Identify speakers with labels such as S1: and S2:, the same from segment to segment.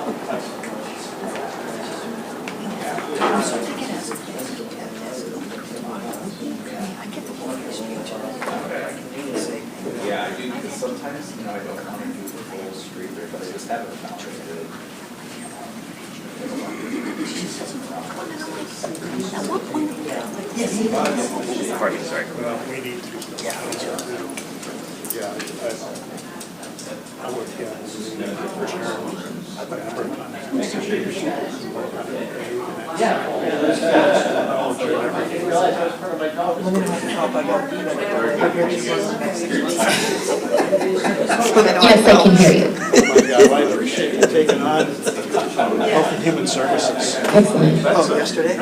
S1: Yeah, I do, because sometimes, I don't want to do the full street there, but I just have it found really.
S2: Pardon, sorry.
S3: Well, we need to. Yeah, I would, yeah. For sure.
S4: Yes, I can hear you.
S3: I appreciate you taking on Health and Human Services.
S4: Excellent.
S5: Oh, yesterday?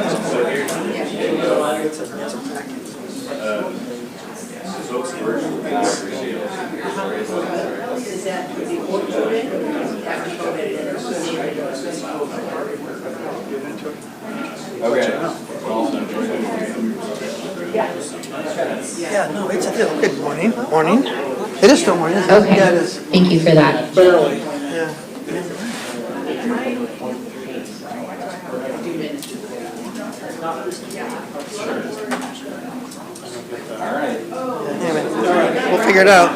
S5: Yeah, no, it's good morning. Morning. It is still morning, isn't it?
S4: Okay.
S5: Yeah, it is.
S4: Thank you for that.
S3: Barely.
S5: Yeah.
S1: All right.
S5: Anyway, we'll figure it out.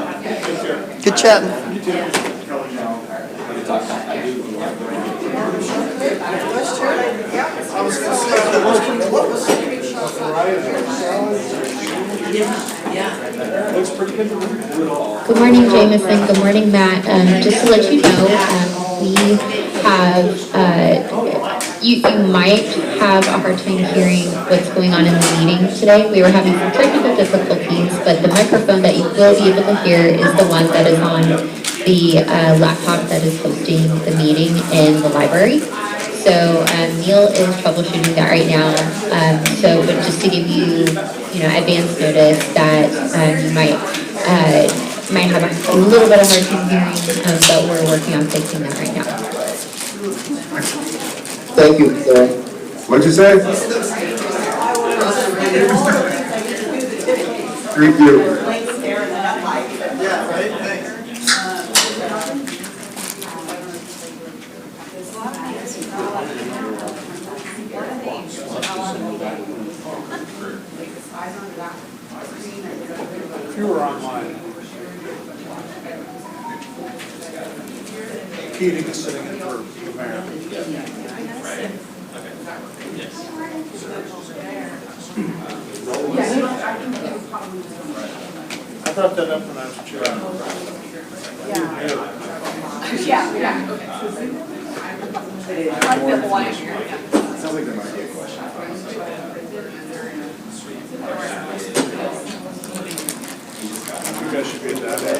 S5: Good chatting.
S4: Good morning, Jameson. Good morning, Matt. Just to let you know, we have, you might have a hard time hearing what's going on in the meeting today. We were having some technical difficulties, but the microphone that you will be able to hear is the one that is on the laptop that is hosting the meeting in the library. So Neil is troubleshooting that right now. But just to give you, advance notice that you might have a little bit of hard time hearing, but we're working on fixing that right now.
S6: Thank you, Sarah. What'd you say? Thank you.
S5: Yeah, right, thanks.
S3: If you were online, Keating is sitting in for the mayor. I brought that up when I was chair.
S1: Sounds like there might be a question.
S3: You guys should be at that.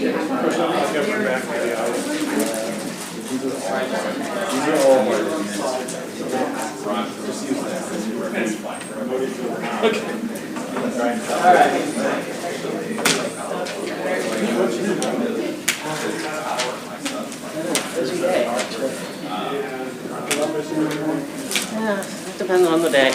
S3: Of course, I'll get one back to the house.
S1: These are all Ron, just use that. Okay. All
S7: Yeah, it depends on the day.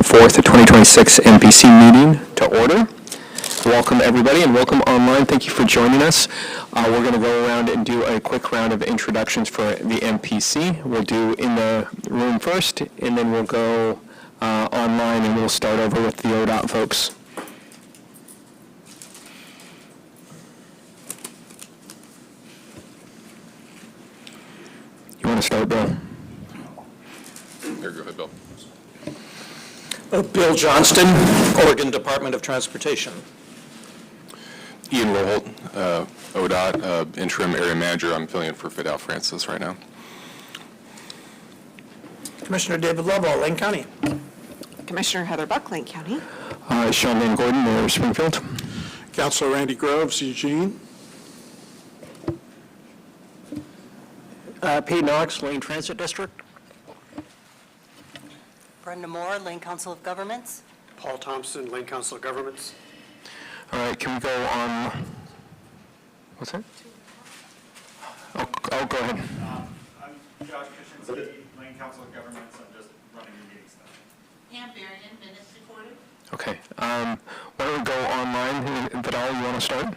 S8: 4th, 2026 MPC meeting to order. Welcome, everybody, and welcome online. Thank you for joining us. We're going to go around and do a quick round of introductions for the MPC. We'll do in the room first, and then we'll go online, and we'll start over with the ODOT folks. You want to start, Bill?
S9: Here, go ahead, Bill.
S3: Bill Johnston, Oregon Department of Transportation.
S9: Ian Roholt, ODOT, interim area manager. I'm filling in for Fidel Francis right now.
S5: Commissioner David Lovell, Lane County.
S10: Commissioner Heather Buck, Lane County.
S8: Sean Van Gordon, Mayor of Springfield.
S3: Councilor Randy Groves, Eugene. Pete Knox, Lane Transit District.
S11: Brenda Moore, Lane Council of Governments.
S3: Paul Thompson, Lane Council of Governments.
S8: All right, can we go on? What's that? Oh, go ahead.
S12: I'm Josh Kuczynski, Lane Council of Governments. I'm just running the meeting stuff.
S11: Pam Berrigan, minutes recorded.
S8: Okay. Why don't we go online? Vidal, you want to start?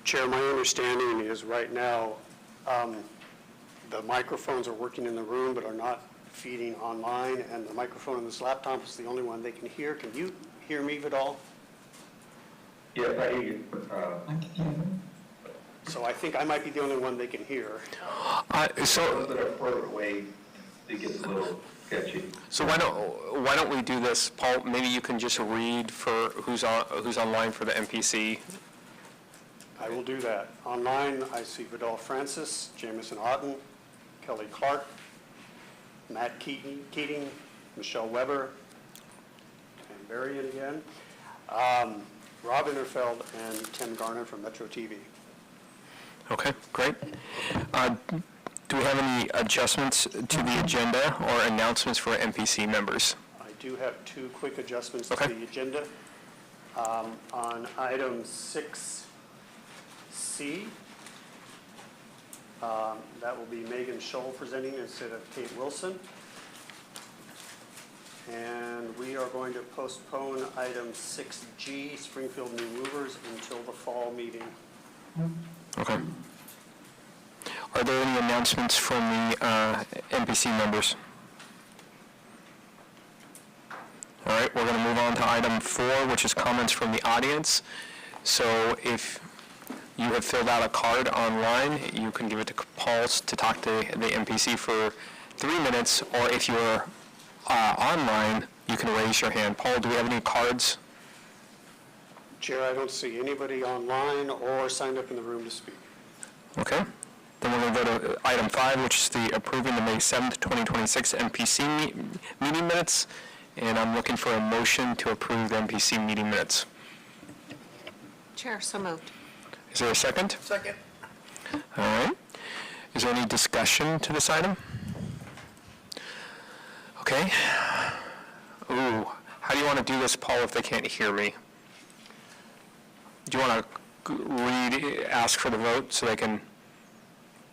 S13: Chair, my understanding is right now the microphones are working in the room but are not feeding online, and the microphone in this laptop is the only one they can hear. Can you hear me, Vidal?
S6: Yeah, I hear you.
S13: So I think I might be the only one they can hear.
S6: Those that are further away, it gets a little sketchy.
S8: So why don't we do this, Paul? Maybe you can just read for who's online for the MPC.
S13: I will do that. Online, I see Vidal Francis, Jamison Otten, Kelly Clark, Matt Keating, Michelle Weber, and Berrien again, Rob Interfeld, and Tim Garner from Metro TV.
S8: Okay, great. Do we have any adjustments to the agenda or announcements for MPC members?
S13: I do have two quick adjustments
S8: Okay.
S13: to the agenda. On item 6C, that will be Megan Scholl presenting instead of Kate Wilson. And we are going to postpone item 6G, Springfield New Movers, until the fall meeting.
S8: Okay. Are there any announcements from the MPC members? All right, we're going to move on to item 4, which is comments from the audience. So if you have filled out a card online, you can give it to Paul to talk to the MPC for 3 minutes, or if you're online, you can raise your hand. Paul, do we have any cards?
S13: Chair, I don't see anybody online or signed up in the room to speak.
S8: Okay. Then we're going to go to item 5, which is the approving the May 7th, 2026 MPC meeting minutes. And I'm looking for a motion to approve the MPC meeting minutes.
S10: Chair, so moved.
S8: Is there a second?
S5: Second.
S8: All right. Is there any discussion to this item? Okay. Ooh, how do you want to do this, Paul, if they can't hear me? Do you want to ask for the vote so they can?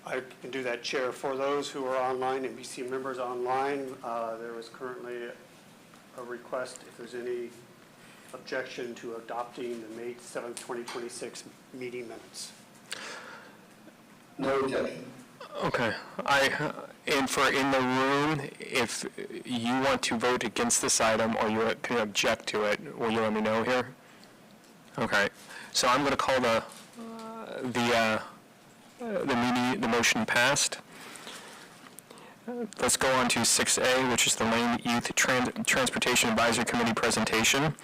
S13: I can do that, Chair. For those who are online, MPC members online, there is currently a request if there's any objection to adopting the May 7th, 2026 meeting minutes.
S6: No objection.
S8: Okay. And for in the room, if you want to vote against this item or you can object to it, will you let me know here? Okay. So I'm going to call the motion passed. Let's go on to 6A, which is the Lane Youth Transportation Advisory Committee presentation.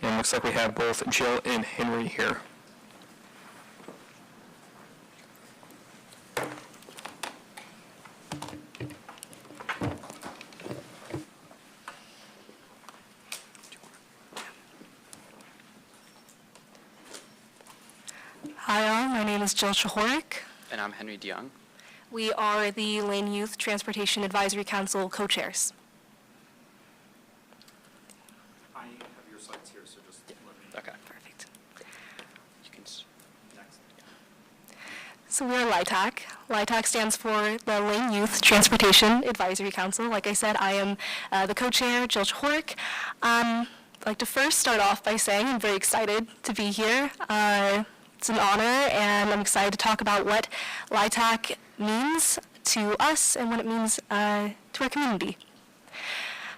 S8: And it looks like we have both Jill and Henry here.
S14: Hi all, my name is Jill Chahorek.
S7: And I'm Henry DeYoung.
S14: We are the Lane Youth Transportation Advisory Council co-chairs.
S12: I have your slides here, so just let me.
S7: Okay.
S14: Perfect.
S7: You can next.
S14: So we're LITAC. LITAC stands for the Lane Youth Transportation Advisory Council. Like I said, I am the co-chair, Jill Chork. I'd like to first start off by saying I'm very excited to be here. It's an honor, and I'm excited to talk about what LITAC means to us and what it means to our community.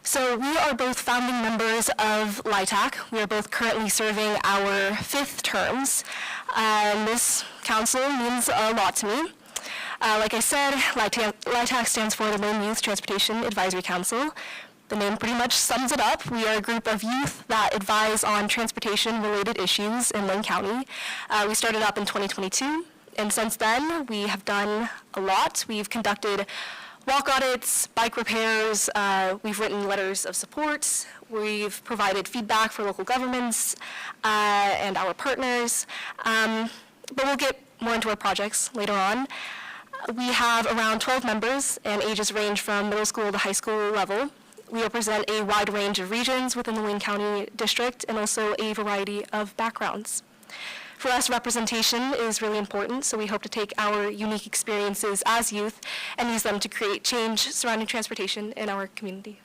S14: So we are both founding members of LITAC. We are both currently serving our 5th terms. And this council means a lot to me. Like I said, LITAC stands for the Lane Youth Transportation Advisory Council. The name pretty much sums it up. We are a group of youth that advise on transportation-related issues in Lane County. We started up in 2022, and since then, we have done a lot. We've conducted walk audits, bike repairs, we've written letters of support, we've provided feedback for local governments and our partners, but we'll get more into our projects later on. We have around 12 members, and ages range from middle school to high school level. We represent a wide range of regions within the Wayne County District and also a variety of backgrounds. For us, representation is really important, so we hope to take our unique experiences as youth and use them to create change surrounding transportation in our community.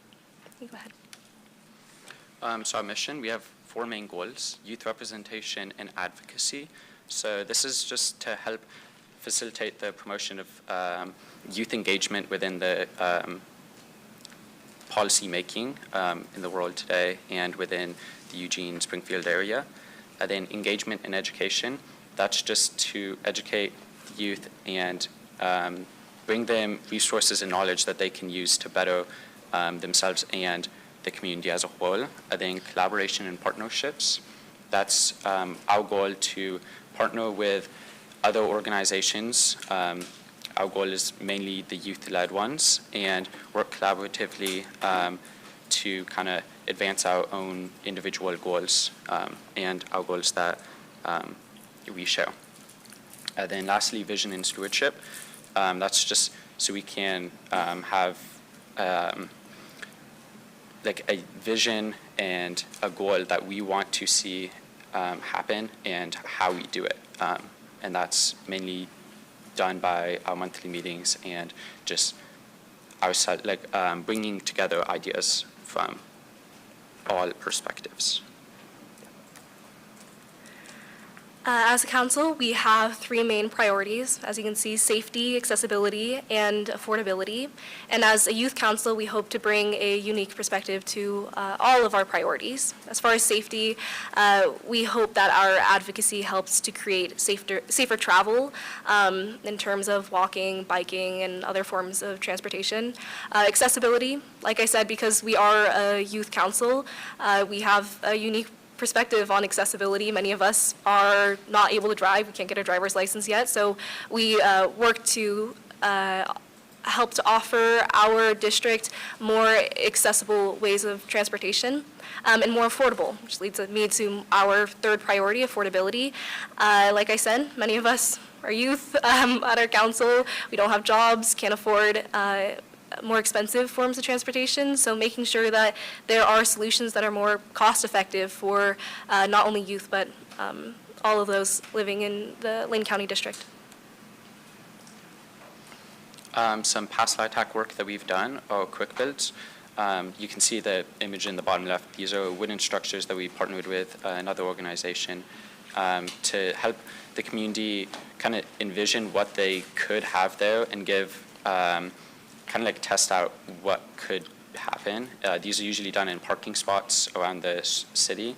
S14: You go ahead.
S15: So our mission, we have 4 main goals: youth representation and advocacy. So this is just to help facilitate the promotion of youth engagement within the policy making in the world today and within the Eugene-Springfield area. And then engagement and education, that's just to educate youth and bring them resources and knowledge that they can use to better themselves and the community as a whole. And then collaboration and partnerships, that's our goal to partner with other organizations. Our goal is mainly the youth-led ones, and work collaboratively to kind of advance our own individual goals and our goals that we share. And then lastly, vision and stewardship. That's just so we can have like a vision and a goal that we want to see happen and how we do it. And that's mainly done by our monthly meetings and just our bringing together ideas from all perspectives.
S14: As a council, we have 3 main priorities. As you can see, safety, accessibility, and affordability. And as a youth council, we hope to bring a unique perspective to all of our priorities. As far as safety, we hope that our advocacy helps to create safer travel in terms of walking, biking, and other forms of transportation. Accessibility, like I said, because we are a youth council, we have a unique perspective on accessibility. Many of us are not able to drive. We can't get a driver's license yet. So we work to help to offer our district more accessible ways of transportation and more affordable, which leads me to our 3rd priority, affordability. Like I said, many of us are youth at our council. We don't have jobs, can't afford more expensive forms of transportation, so making sure that there are solutions that are more cost-effective for not only youth, but all of those living in the Lane County District.
S15: Some past LITAC work that we've done are quick builds. You can see the image in the bottom left. These are wooden structures that we partnered with another organization to help the community kind of envision what they could have there and give kind of like test out what could happen. These are usually done in parking spots around the city.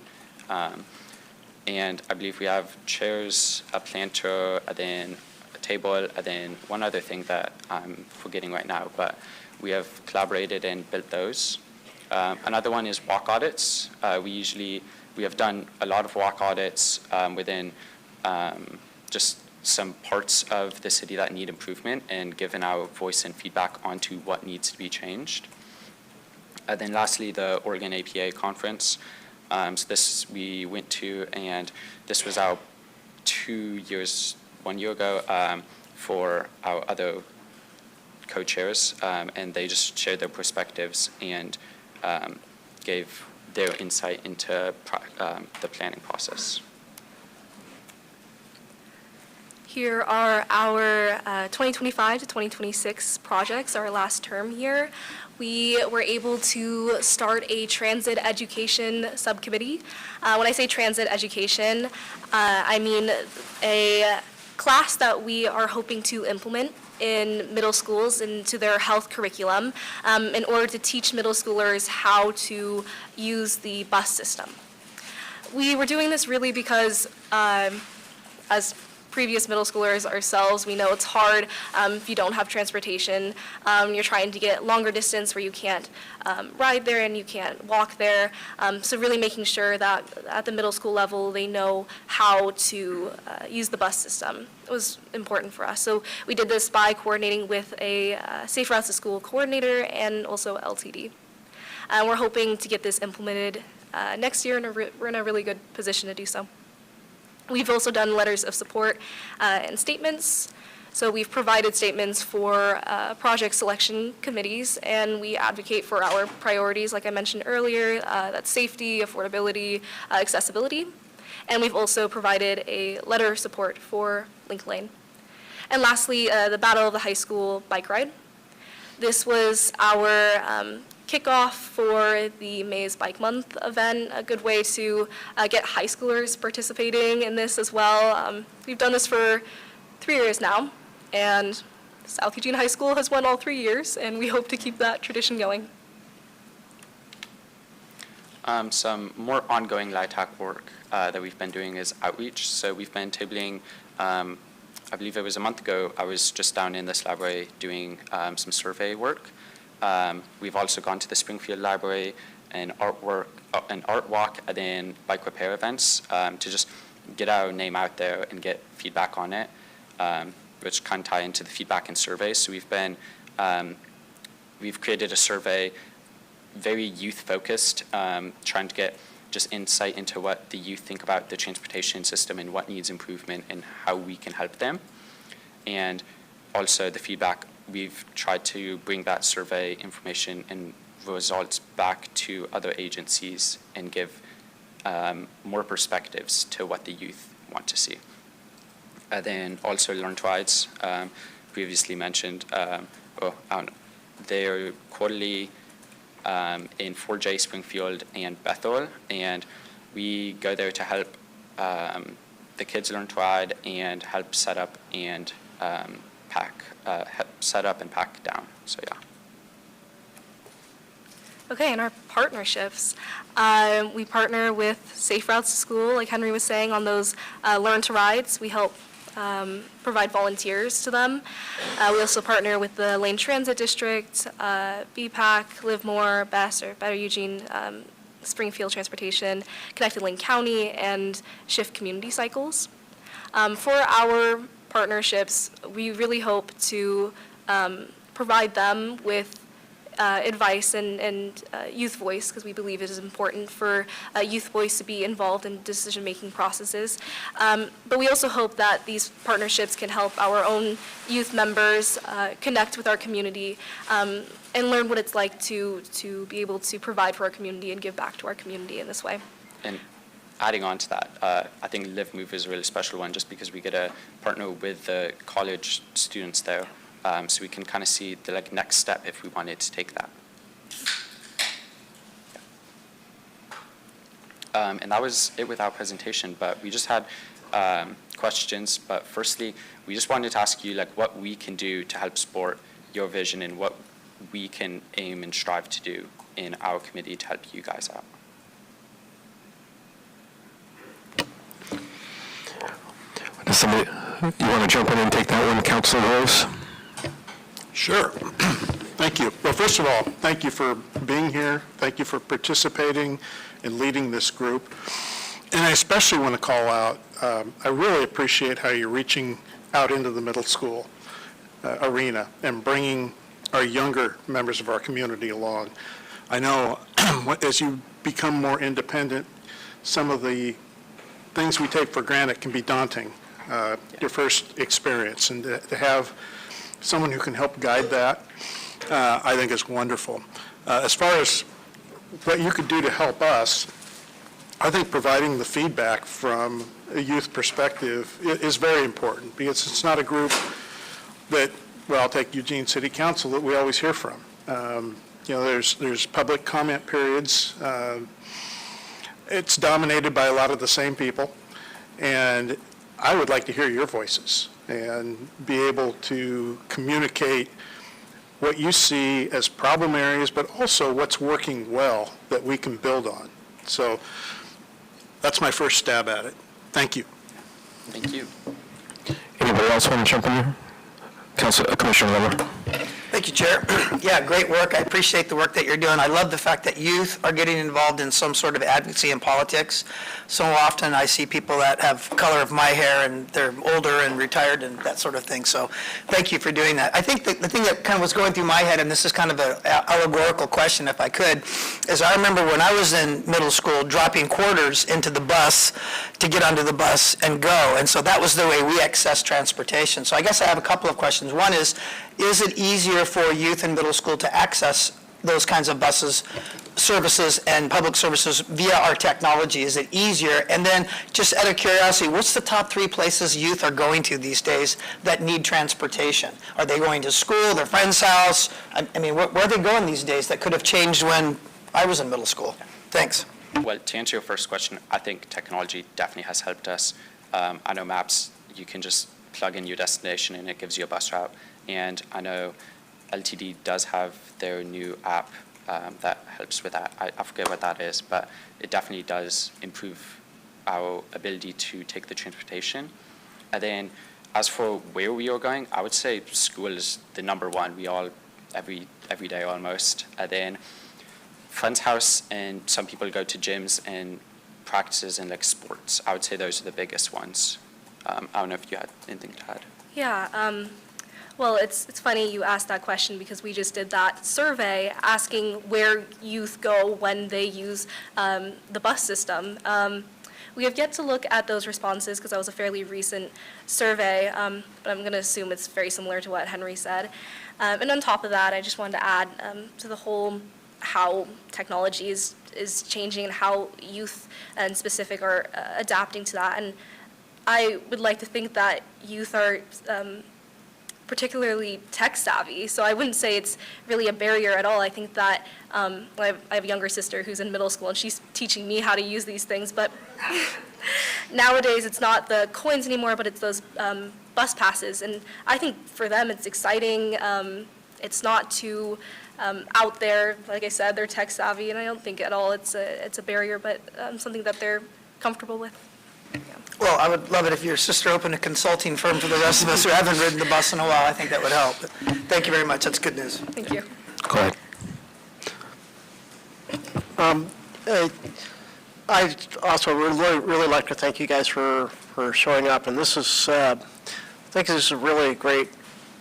S15: And I believe we have chairs, a planter, and then a table, and then one other thing that I'm forgetting right now, but we have collaborated and built those. Another one is walk audits. We have done a lot of walk audits within just some parts of the city that need improvement and given our voice and feedback onto what needs to be changed. Then lastly, the Oregon APA conference. So this we went to, and this was our 1 year ago for our other co-chairs, and they just shared their perspectives and gave their insight into the planning process.
S14: Here are our 2025 to 2026 projects, our last term here. We were able to start a transit education subcommittee. When I say transit education, I mean a class that we are hoping to implement in middle schools into their health curriculum in order to teach middle schoolers how to use the bus system. We were doing this really because as previous middle schoolers ourselves, we know it's hard if you don't have transportation. You're trying to get longer distance where you can't ride there and you can't walk there. So really making sure that at the middle school level they know how to use the bus system. It was important for us. So we did this by coordinating with a Safe Routes to School coordinator and also LTD. We're hoping to get this implemented next year, and we're in a really good position to do so. We've also done letters of support and statements. So we've provided statements for project selection committees, and we advocate for our priorities, like I mentioned earlier, that's safety, affordability, accessibility. And we've also provided a letter of support for Link Lane. And lastly, the Battle of the High School bike ride. This was our kickoff for the Mays Bike Month event, a good way to get high schoolers participating in this as well. We've done this for 3 years now, and South Eugene High School has won all 3 years, and we hope to keep that tradition going.
S15: Some more ongoing LIHTC work that we've been doing is outreach. So we've been tabling, I believe it was a month ago, I was just down in this library doing some survey work. We've also gone to the Springfield Library and art walk, and then bike repair events to just get our name out there and get feedback on it, which kind of tie into the feedback and surveys. So we've created a survey, very youth focused, trying to get just insight into what the youth think about the transportation system and what needs improvement and how we can help them. And also the feedback, we've tried to bring that survey information and results back to other agencies and give more perspectives to what the youth want to see. And then also Learn to Rides, previously mentioned, they're quarterly in 4J, Springfield, and Bethel, and we go there to help the kids learn to ride and help set up and set up and pack down. So yeah.
S14: Okay, and our partnerships. We partner with Safe Routes to School, like Henry was saying, on those Learn to Rides. We help provide volunteers to them. We also partner with the Lane Transit District, BPAC, Live More, BEST, or Better Eugene, Springfield Transportation, Connected Lane County, and Shift Community Cycles. For our partnerships, we really hope to provide them with advice and youth voice, because we believe it is important for youth voice to be involved in decision-making processes. But we also hope that these partnerships can help our own youth members connect with our community and learn what it's like to be able to provide for our community and give back to our community in this way.
S15: And adding on to that, I think Live Move is a really special one just because we get to partner with the college students there. So we can kind of see the next step if we wanted to take that. And that was it with our presentation, but we just had questions. But firstly, we just wanted to ask you what we can do to help support your vision and what we can aim and strive to do in our committee to help you guys out.
S8: Somebody, you want to jump in and take that one, Councilor Rose?
S3: Sure. Thank you. Well, first of all, thank you for being here. Thank you for participating and leading this group. And I especially want to call out, I really appreciate how you're reaching out into the middle school arena and bringing our younger members of our community along. I know as you become more independent, some of the things we take for granted can be daunting, your first experience, and to have someone who can help guide that, I think is wonderful. As far as what you could do to help us, I think providing the feedback from a youth perspective is very important, because it's not a group that, well, I'll take Eugene City Council, that we always hear from. There's public comment periods. It's dominated by a lot of the same people, and I would like to hear your voices and be able to communicate what you see as problem areas, but also what's working well that we can build on. So that's my first stab at it. Thank you.
S15: Thank you.
S8: Anybody else want to jump in here? Commissioner Weber.
S5: Thank you, Chair. Yeah, great work. I appreciate the work that you're doing. I love the fact that youth are getting involved in some sort of advocacy in politics. So often I see people that have color of my hair and they're older and retired and that sort of thing. So thank you for doing that. I think the thing that kind of was going through my head, and this is kind of an allegorical question if I could, is I remember when I was in middle school dropping quarters into the bus to get onto the bus and go. And so that was the way we accessed transportation. So I guess I have a couple of questions. One is it easier for youth in middle school to access those kinds of buses, services, and public services via our technology? Is it easier? And then, just out of curiosity, what's the top 3 places youth are going to these days that need transportation? Are they going to school, their friend's house? I mean, where are they going these days that could have changed when I was in middle school? Thanks.
S15: Well, to answer your first question, I think technology definitely has helped us. I know maps, you can just plug in your destination and it gives you a bus route. And I know LTD does have their new app that helps with that. I forget what that is, but it definitely does improve our ability to take the transportation. And then as for where we are going, I would say school is the number one. We all, every day almost. And then friend's house, and some people go to gyms and practices and like sports. I would say those are the biggest ones. I don't know if you had anything to add.
S14: Yeah, well, it's funny you asked that question because we just did that survey asking where youth go when they use the bus system. We have yet to look at those responses because that was a fairly recent survey, but I'm going to assume it's very similar to what Henry said. And on top of that, I just wanted to add to the whole how technology is changing and how youth and specific are adapting to that. And I would like to think that youth are particularly tech savvy, so I wouldn't say it's really a barrier at all. I think that I have a younger sister who's in middle school and she's teaching me how to use these things, but nowadays it's not the coins anymore, but it's those bus passes, and I think for them it's exciting. It's not too out there. Like I said, they're tech savvy, and I don't think at all it's a barrier, but something that they're comfortable with.
S5: Well, I would love it if your sister opened a consulting firm for the rest of us who haven't ridden the bus in a while. I think that would help. But thank you very much. That's good news.
S14: Thank you.
S8: Go ahead.
S13: I also really like to thank you guys for showing up, and this is, I think this is a really great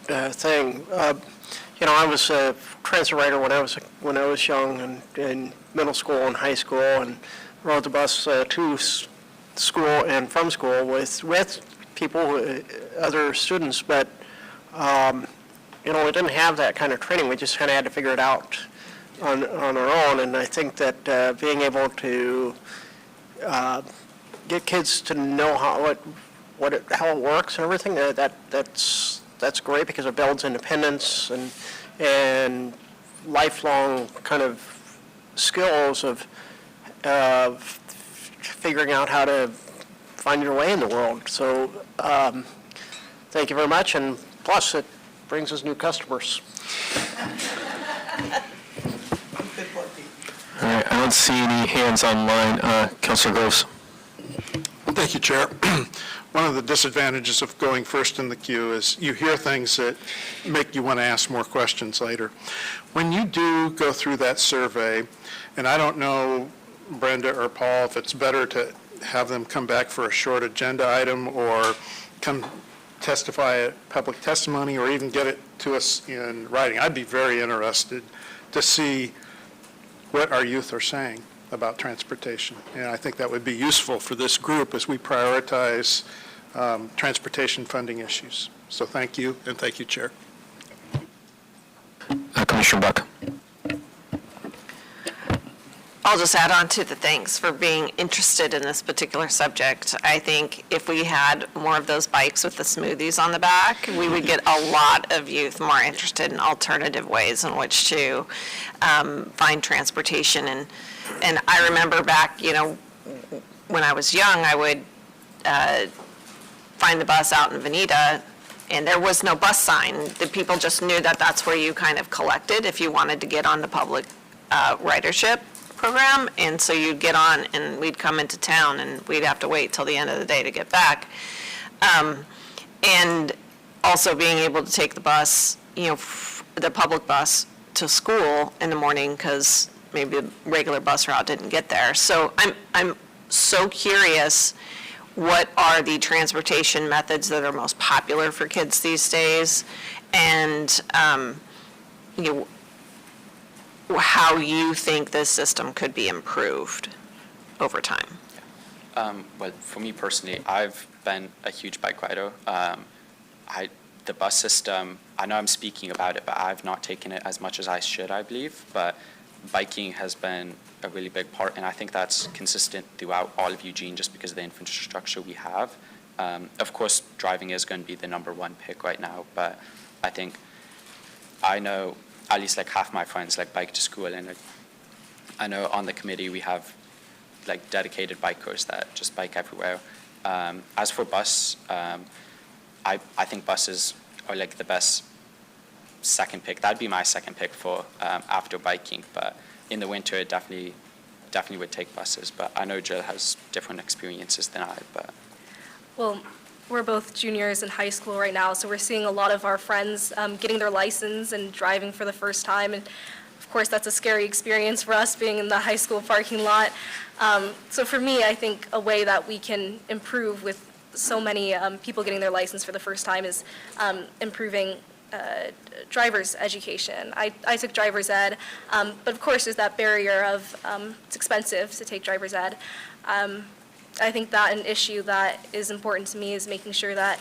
S13: thing. I was a transit rider when I was young and in middle school and high school, and rode the bus to school and from school with people, other students, but we didn't have that kind of training. We just kind of had to figure it out on our own, and I think that being able to get kids to know how it works and everything, that's great because it builds independence and lifelong kind of skills of figuring out how to find your way in the world. So thank you very much, and plus it brings us new customers.
S8: All right, I don't see any hands online. Councilor Groves.
S3: Thank you, Chair. One of the disadvantages of going first in the queue is you hear things that make you want to ask more questions later. When you do go through that survey, and I don't know, Brenda or Paul, if it's better to have them come back for a short agenda item or come testify at public testimony or even get it to us in writing. I'd be very interested to see what our youth are saying about transportation. And I think that would be useful for this group as we prioritize transportation funding issues. So thank you, and thank you, Chair.
S8: Commissioner Buck.
S10: I'll just add on to the thanks for being interested in this particular subject. I think if we had more of those bikes with the smoothies on the back, we would get a lot of youth more interested in alternative ways in which to find transportation. And I remember back, when I was young, I would find the bus out in Veneta, and there was no bus sign. The people just knew that that's where you kind of collected if you wanted to get on the public ridership program. And so you'd get on and we'd come into town and we'd have to wait till the end of the day to get back. And also being able to take the bus, the public bus to school in the morning because maybe the regular bus route didn't get there. So I'm so curious, what are the transportation methods that are most popular for kids these days? And, how you think this system could be improved over time.
S15: Well, for me personally, I've been a huge bike rider. The bus system, I know I'm speaking about it, but I've not taken it as much as I should, I believe. But biking has been a really big part, and I think that's consistent throughout all of Eugene just because of the infrastructure we have. Of course, driving is going to be the #1 pick right now, but I know at least like half my friends bike to school, and I know on the committee we have dedicated bikers that just bike everywhere. As for bus, I think buses are the best second pick. That'd be my second pick for after biking, but in the winter it definitely would take buses. But I know Jill has different experiences than I. But
S14: Well, we're both juniors in high school right now, so we're seeing a lot of our friends getting their license and driving for the first time. And of course, that's a scary experience for us being in the high school parking lot. So for me, I think a way that we can improve with so many people getting their license for the first time is improving driver's education. I took driver's ed, but of course there's that barrier of it's expensive to take driver's ed. I think that an issue that is important to me is making sure that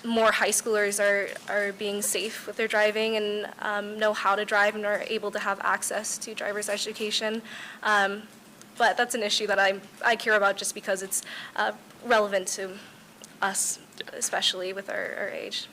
S14: more high schoolers are being safe with their driving and know how to drive and are able to have access to driver's education. But that's an issue that I care about just because it's relevant to us, especially with our age.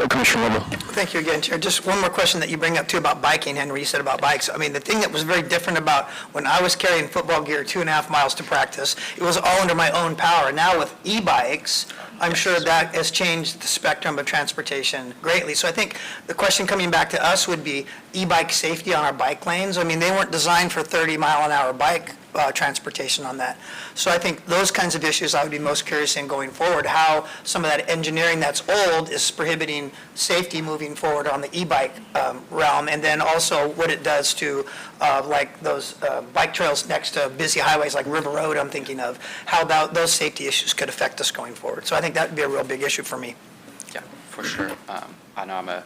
S8: Commissioner Lobo.
S5: Thank you again, Chair. Just one more question that you bring up too about biking, Henry, you said about bikes. I mean, the thing that was very different about when I was carrying football gear 2.5 miles to practice, it was all under my own power. Now with e-bikes, I'm sure that has changed the spectrum of transportation greatly. So I think the question coming back to us would be e-bike safety on our bike lanes. I mean, they weren't designed for 30-mile-an-hour bike transportation on that. So I think those kinds of issues I would be most curious in going forward, how some of that engineering that's old is prohibiting safety moving forward on the e-bike realm, and then also what it does to those bike trails next to busy highways like River Road, I'm thinking of, how those safety issues could affect us going forward. So I think that would be a real big issue for me.
S15: yeah, for sure. I know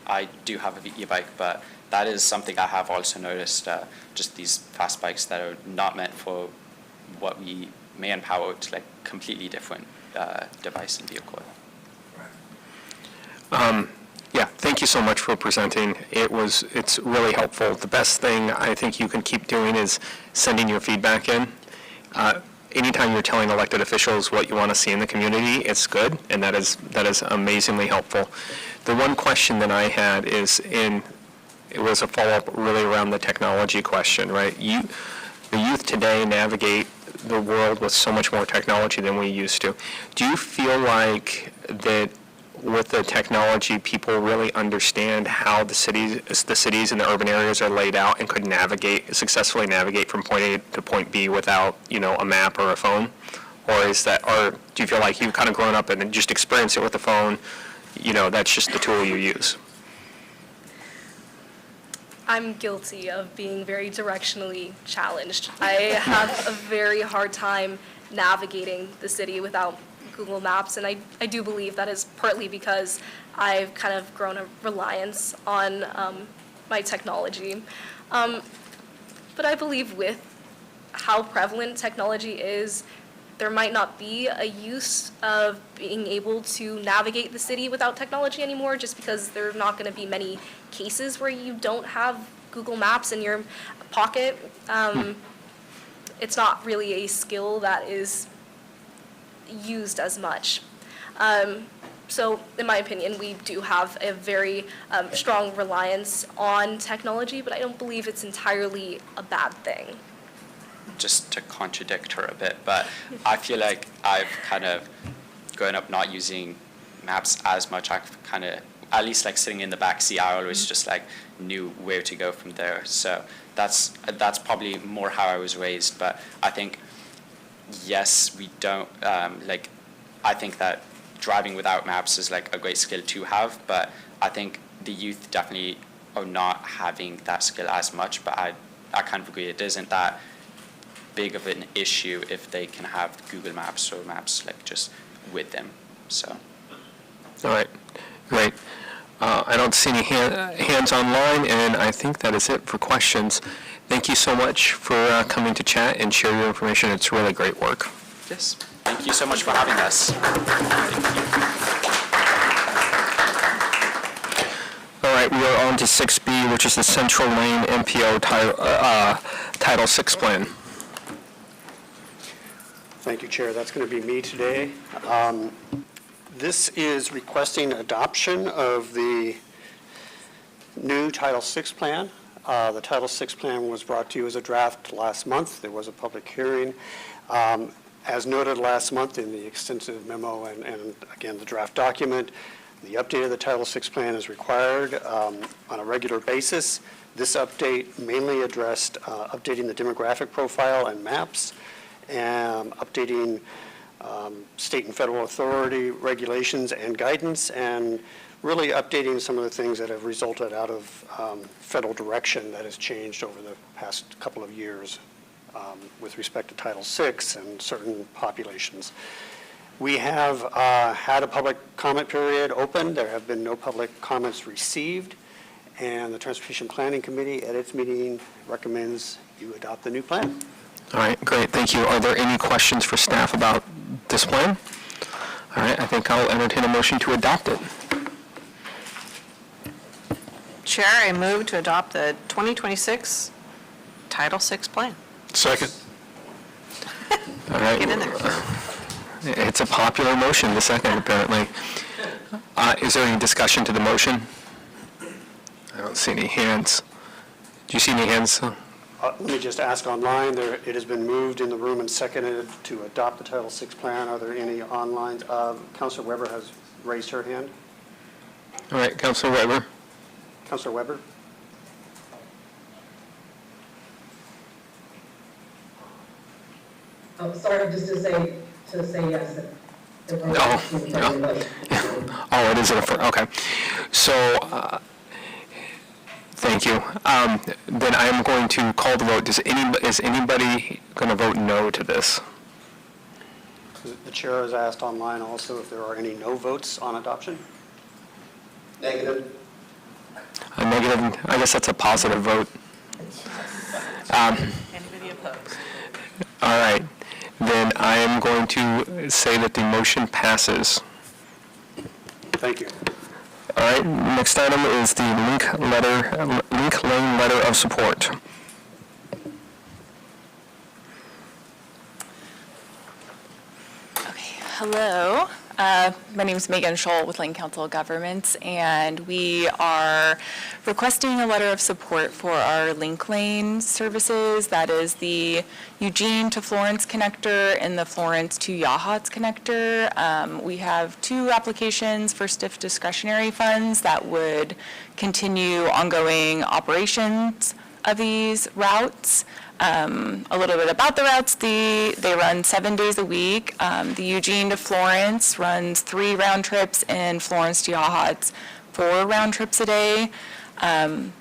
S15: I do have an e-bike, but that is something I have also noticed, just these fast bikes that are not meant for what we manpower to completely different device and vehicle.
S8: Yeah, thank you so much for presenting. It's really helpful. The best thing I think you can keep doing is sending your feedback in. Anytime you're telling elected officials what you want to see in the community, it's good, and that is amazingly helpful. The one question that I had it was a follow-up really around the technology question, right? The youth today navigate the world with so much more technology than we used to. Do you feel like that with the technology, people really understand how the cities and the urban areas are laid out and could successfully navigate from point A to point B without, a map or a phone? Or do you feel like you've kind of grown up and just experienced it with the phone, that's just the tool you use?
S14: I'm guilty of being very directionally challenged. I have a very hard time navigating the city without Google Maps, and I do believe that is partly because I've kind of grown a reliance on my technology. But I believe with how prevalent technology is, there might not be a use of being able to navigate the city without technology anymore, just because there are not going to be many cases where you don't have Google Maps in your pocket, it's not really a skill that is used as much. So in my opinion, we do have a very strong reliance on technology, but I don't believe it's entirely a bad thing.
S15: Just to contradict her a bit, but I feel like I've kind of grown up not using maps as much. I've kind of, at least like sitting in the back seat, I always just like knew where to go from there. So that's probably more how I was raised. But I think, yes, we don't, I think that driving without maps is like a great skill to have, but I think the youth definitely are not having that skill as much, but I kind of agree it isn't that big of an issue if they can have Google Maps or maps like just with them, so.
S8: All right, great. I don't see any hands online, and I think that is it for questions. Thank you so much for coming to chat and share your information. It's really great work.
S15: Yes, thank you so much for having us.
S8: All right, we are on to 6B, which is the Central Lane MPO Title VI Plan.
S13: Thank you, Chair. That's going to be me today. This is requesting adoption of the new Title VI plan. The Title VI plan was brought to you as a draft last month. There was a public hearing. As noted last month in the extensive memo and again, the draft document, the update of the Title VI plan is required on a regular basis. This update mainly addressed updating the demographic profile and maps, and updating state and federal authority regulations and guidance, and really updating some of the things that have resulted out of federal direction that has changed over the past couple of years with respect to Title VI and certain populations. We have had a public comment period open. There have been no public comments received, and the Transportation Planning Committee at its meeting recommends you adopt the new plan.
S8: All right, great, thank you. Are there any questions for staff about this plan? All right, I think I'll entertain a motion to adopt it.
S10: Chair, I move to adopt the 2026 Title VI plan.
S3: Second.
S8: All right.
S10: Get in there.
S8: It's a popular motion, the second, apparently. Is there any discussion to the motion? I don't see any hands. Do you see any hands?
S13: Let me just ask online, it has been moved in the room and seconded to adopt the Title VI plan. Are there any online? Councilor Weber has raised her hand.
S8: All right, Councilor Weber.
S13: Councilor Weber?
S16: Oh, sorry, just to say yes.
S8: Oh, it is okay. So, thank you. Then I am going to call the vote. Is anybody going to vote no to this?
S13: The chair has asked online also if there are any no votes on adoption.
S1: Negative.
S8: A negative, I guess that's a positive vote.
S10: Anybody opposed?
S8: All right. Then I am going to say that the motion passes.
S13: Thank you.
S8: All right, next item is the Link Lane Letter of Support.
S17: Okay, hello. My name is Megan Scholl with Lane Council of Governments, and we are requesting a letter of support for our Link Lane services. That is the Eugene to Florence connector and the Florence to Yachats connector. We have two applications for STIF discretionary funds that would continue ongoing operations of these routes. A little bit about the routes. They run 7 days a week. The Eugene to Florence runs 3 round trips, and Florence to Yachats 4 round trips a day.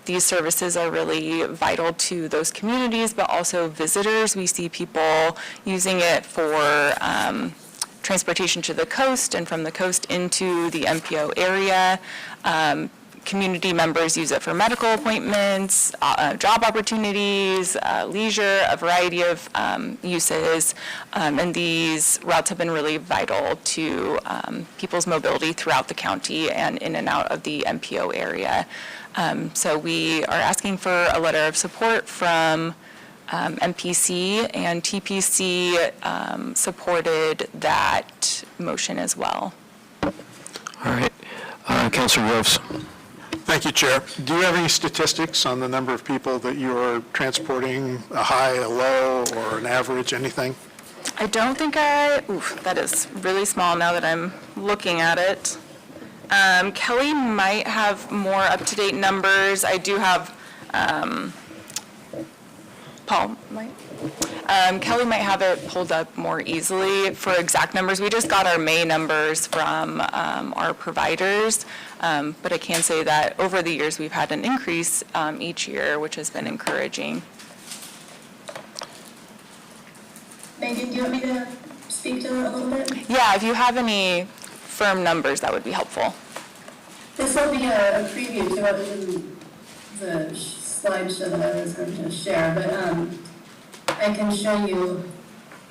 S17: These services are really vital to those communities, but also visitors. We see people using it for transportation to the coast and from the coast into the MPO area. community members use it for medical appointments, job opportunities, leisure, a variety of uses. And these routes have been really vital to people's mobility throughout the county and in and out of the MPO area. So we are asking for a letter of support from MPC, and TPC supported that motion as well.
S8: All right. Councilor Groves.
S3: Thank you, Chair. Do you have any statistics on the number of people that you are transporting, a high, a low, or an average, anything?
S17: I don't think that is really small now that I'm looking at it. Kelly might have more up-to-date numbers. I do have, Paul might. Kelly might have it pulled up more easily for exact numbers. We just got our May numbers from our providers, but I can say that over the years we've had an increase each year, which has been encouraging.
S4: Megan, do you want me to speak to it a little bit?
S17: Yeah, if you have any firm numbers, that would be helpful.
S4: This will be a preview to what was in the slideshow that I was going to share, but I can show you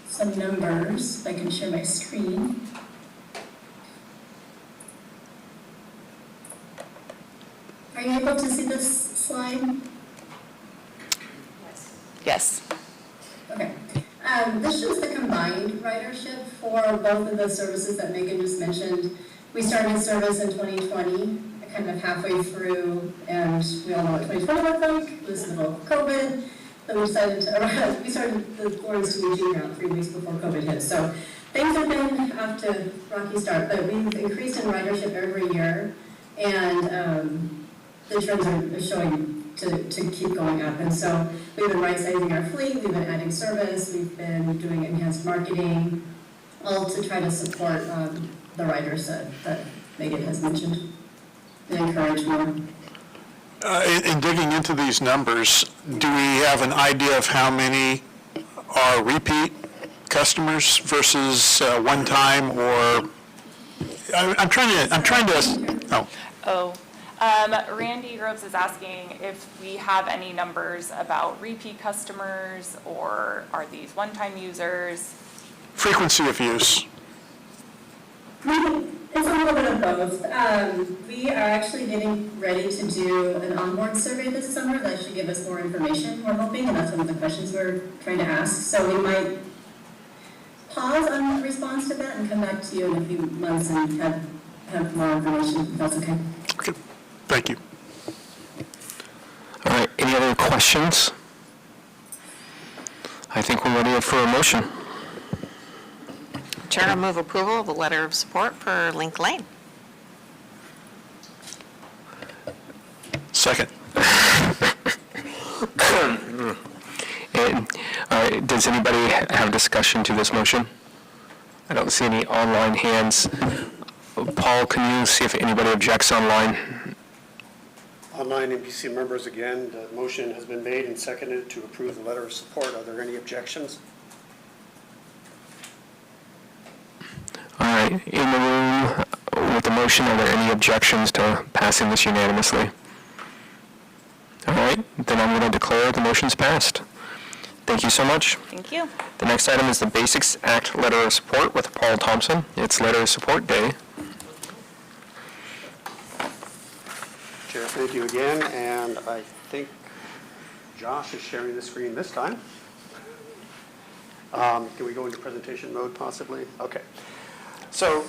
S4: some numbers. I can share my screen. Are you able to see this slide?
S17: Yes.
S4: Okay. This shows the combined ridership for both of the services that Megan just mentioned. We started service in 2020, kind of halfway through, and we all know what 2020 looked like. It was the middle of COVID. Then we decided to, we started the Florence to Eugene route 3 weeks before COVID hit. So things have been off to a rocky start, but we've increased in ridership every year, and the trends are showing to keep going up. And so we've been right-sizing our fleet, we've been adding service, we've been doing enhanced marketing, all to try to support the riders that Megan has mentioned and encourage more.
S3: In digging into these numbers, do we have an idea of how many are repeat customers versus one time, or I'm trying to.
S17: Randy Groves is asking if we have any numbers about repeat customers, or are these one-time users?
S3: Frequency of use.
S4: It's a little bit of both. We are actually getting ready to do an onboard survey this summer that should give us more information, we're hoping, and that's one of the questions we're trying to ask. So we might pause on response to that and come back to you in a few months and have more information, if that's okay.
S3: Okay, thank you.
S8: All right, any other questions? I think we're ready for a motion.
S10: Chair, I move approval of the letter of support for Link Lane.
S3: Second.
S8: And, does anybody have discussion to this motion? I don't see any online hands. Paul, can you see if anybody objects online?
S13: Online NPC members, again, the motion has been made and seconded to approve the letter of support. Are there any objections?
S8: All right, in the room with the motion, are there any objections to passing this unanimously? All right, then I'm going to declare the motion's passed. Thank you so much.
S17: Thank you.
S8: The next item is the Basics Act Letter of Support with Paul Thompson. It's Letter of Support Day.
S13: Chair, thank you again, and I think Josh is sharing the screen this time. Can we go into presentation mode possibly? Okay. So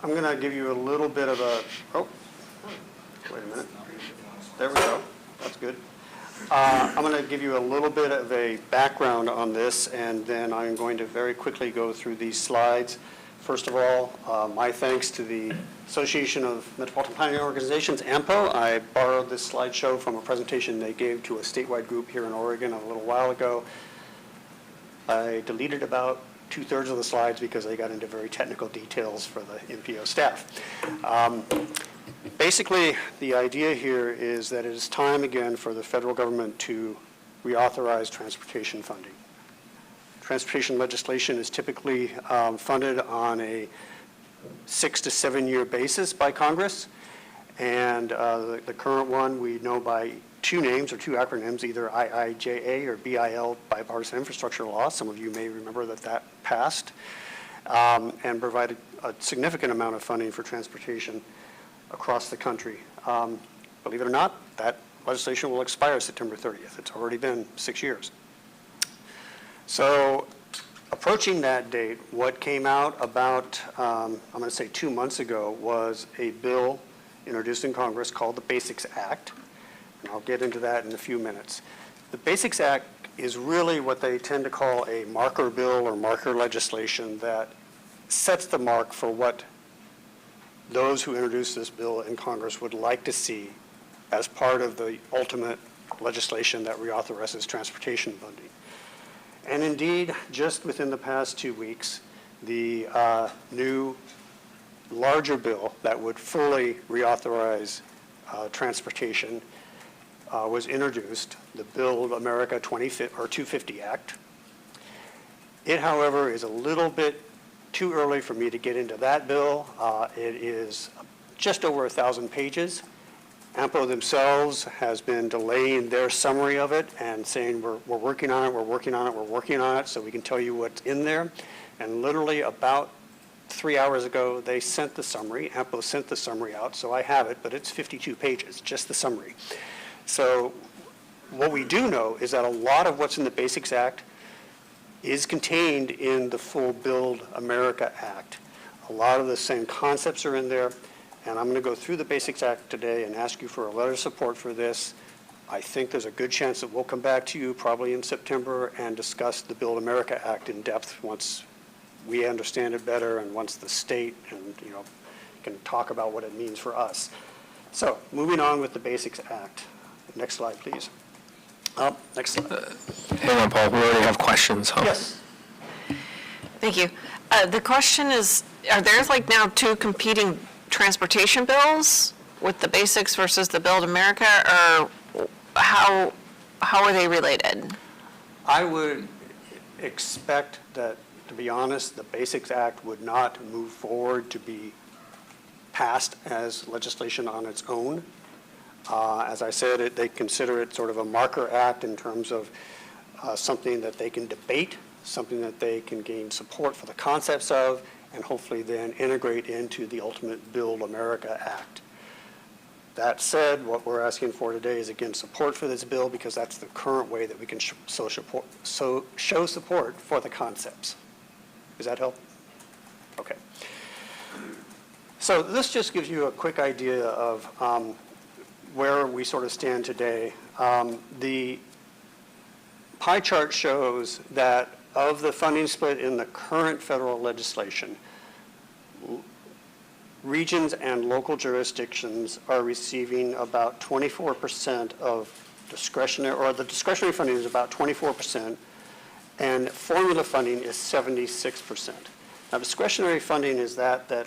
S13: I'm going to give you a little bit of a, wait a minute. There we go. That's good. I'm going to give you a little bit of a background on this, and then I'm going to very quickly go through these slides. First of all, my thanks to the Association of Metropolitan Planning Organizations, AMPO. I borrowed this slideshow from a presentation they gave to a statewide group here in Oregon a little while ago. I deleted about 2/3 of the slides because they got into very technical details for the MPO staff. Basically, the idea here is that it is time again for the federal government to reauthorize transportation funding. Transportation legislation is typically funded on a 6 to 7 year basis by Congress, And the current one we know by two names or two acronyms, either IIJA or BIL, Bipartisan Infrastructure Law. Some of you may remember that passed and provided a significant amount of funding for transportation across the country. Believe it or not, that legislation will expire September 30th. It's already been 6 years. So approaching that date, what came out about, I'm going to say 2 months ago, was a bill introduced in Congress called the Basics Act. And I'll get into that in a few minutes. The Basics Act is really what they tend to call a marker bill or marker legislation that sets the mark for what those who introduce this bill in Congress would like to see as part of the ultimate legislation that reauthorizes transportation funding. And indeed, just within the past 2 weeks, the new larger bill that would fully reauthorize transportation was introduced, the Build America 250 Act. It, however, is a little bit too early for me to get into that bill. It is just over 1,000 pages. AMPO themselves has been delaying their summary of it and saying we're working on it, we're working on it, we're working on it, so we can tell you what's in there. And literally about 3 hours ago, they sent the summary. AMPO sent the summary out, so I have it, but it's 52 pages, just the summary. So what we do know is that a lot of what's in the Basics Act is contained in the full Build America Act. A lot of the same concepts are in there. And I'm going to go through the Basics Act today and ask you for a letter of support for this. I think there's a good chance that we'll come back to you probably in September and discuss the Build America Act in depth once we understand it better and once the state and can talk about what it means for us. So moving on with the Basics Act. Next slide, please. Next slide.
S8: Hang on, Paul. We already have questions, huh?
S13: Yes.
S10: Thank you. The question is, are there like now two competing transportation bills with the Basics versus the Build America, or how are they related?
S13: I would expect that, to be honest, the Basics Act would not move forward to be passed as legislation on its own. As I said, they consider it sort of a marker act in terms of something that they can debate, something that they can gain support for the concepts of, and hopefully then integrate into the ultimate Build America Act. That said, what we're asking for today is, again, support for this bill because that's the current way that we can show support for the concepts. Does that help? Okay. So this just gives you a quick idea of where we sort of stand today. The pie chart shows that of the funding split in the current federal legislation, regions and local jurisdictions are receiving about 24% of discretionary, or the discretionary funding is about 24%, and formula funding is 76%. Now, discretionary funding is that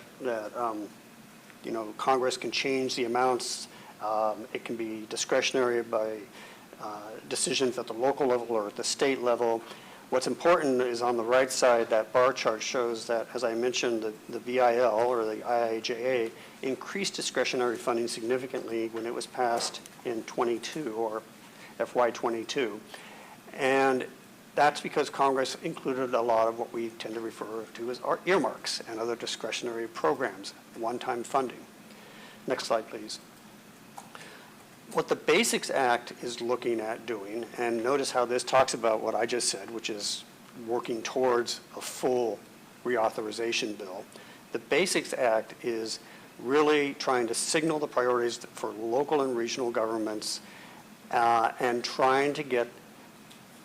S13: Congress can change the amounts. It can be discretionary by decisions at the local level or at the state level. What's important is on the right side, that bar chart shows that, as I mentioned, the BIL or the IIJA increased discretionary funding significantly when it was passed in 22 or FY22. And that's because Congress included a lot of what we tend to refer to as our earmarks and other discretionary programs, one-time funding. Next slide, please. What the Basics Act is looking at doing, and notice how this talks about what I just said, which is working towards a full reauthorization bill. The Basics Act is really trying to signal the priorities for local and regional governments and trying to get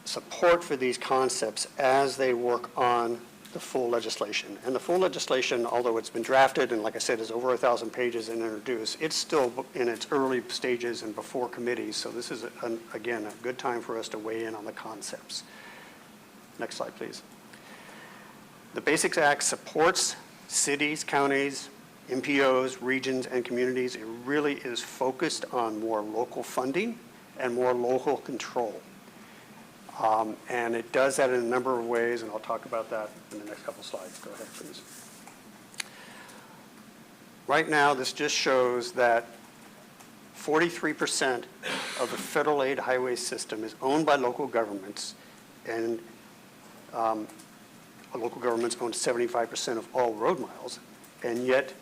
S13: support for these concepts as they work on the full legislation. And the full legislation, although it's been drafted and, like I said, is over 1,000 pages and introduced, it's still in its early stages and before committees. So this is, again, a good time for us to weigh in on the concepts. Next slide, please. The Basics Act supports cities, counties, MPOs, regions, and communities. It really is focused on more local funding and more local control. And it does that in a number of ways, and I'll talk about that in the next couple slides. Go ahead, please. Right now, this just shows that 43% of the federal aid highway system is owned by local governments, and local governments own 75% of all road miles, and yet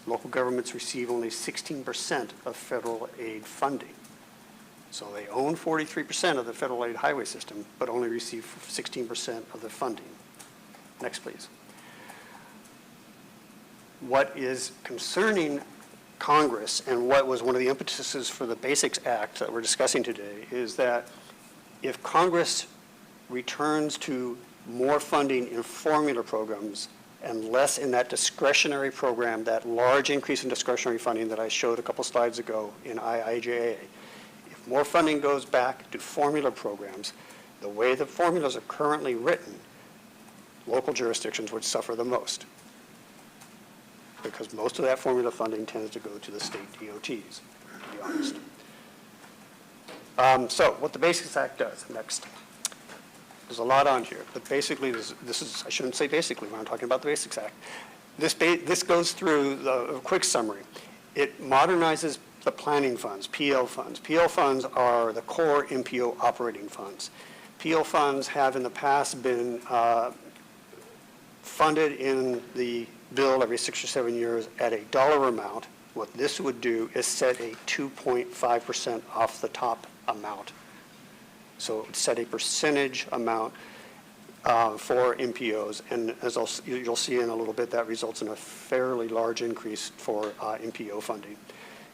S13: local governments receive only 16% of federal aid funding. So they own 43% of the federal aid highway system, but only receive 16% of the funding. Next, please. What is concerning Congress, and what was one of the impetuses for the Basics Act that we're discussing today, is that if Congress returns to more funding in formula programs and less in that discretionary program, that large increase in discretionary funding that I showed a couple slides ago in IIJA, if more funding goes back to formula programs, the way the formulas are currently written, local jurisdictions would suffer the most, because most of that formula funding tends to go to the state DOTs, to be honest. So what the Basics Act does, next. There's a lot on here, but basically this is, I shouldn't say basically when I'm talking about the Basics Act. This goes through a quick summary. It modernizes the planning funds, PL funds. PL funds are the core MPO operating funds. PL funds have in the past been funded in the bill every 6 or 7 years at a dollar amount. What this would do is set a 2.5% off the top amount. So it would set a percentage amount for MPOs, and as you'll see in a little bit, that results in a fairly large increase for MPO funding.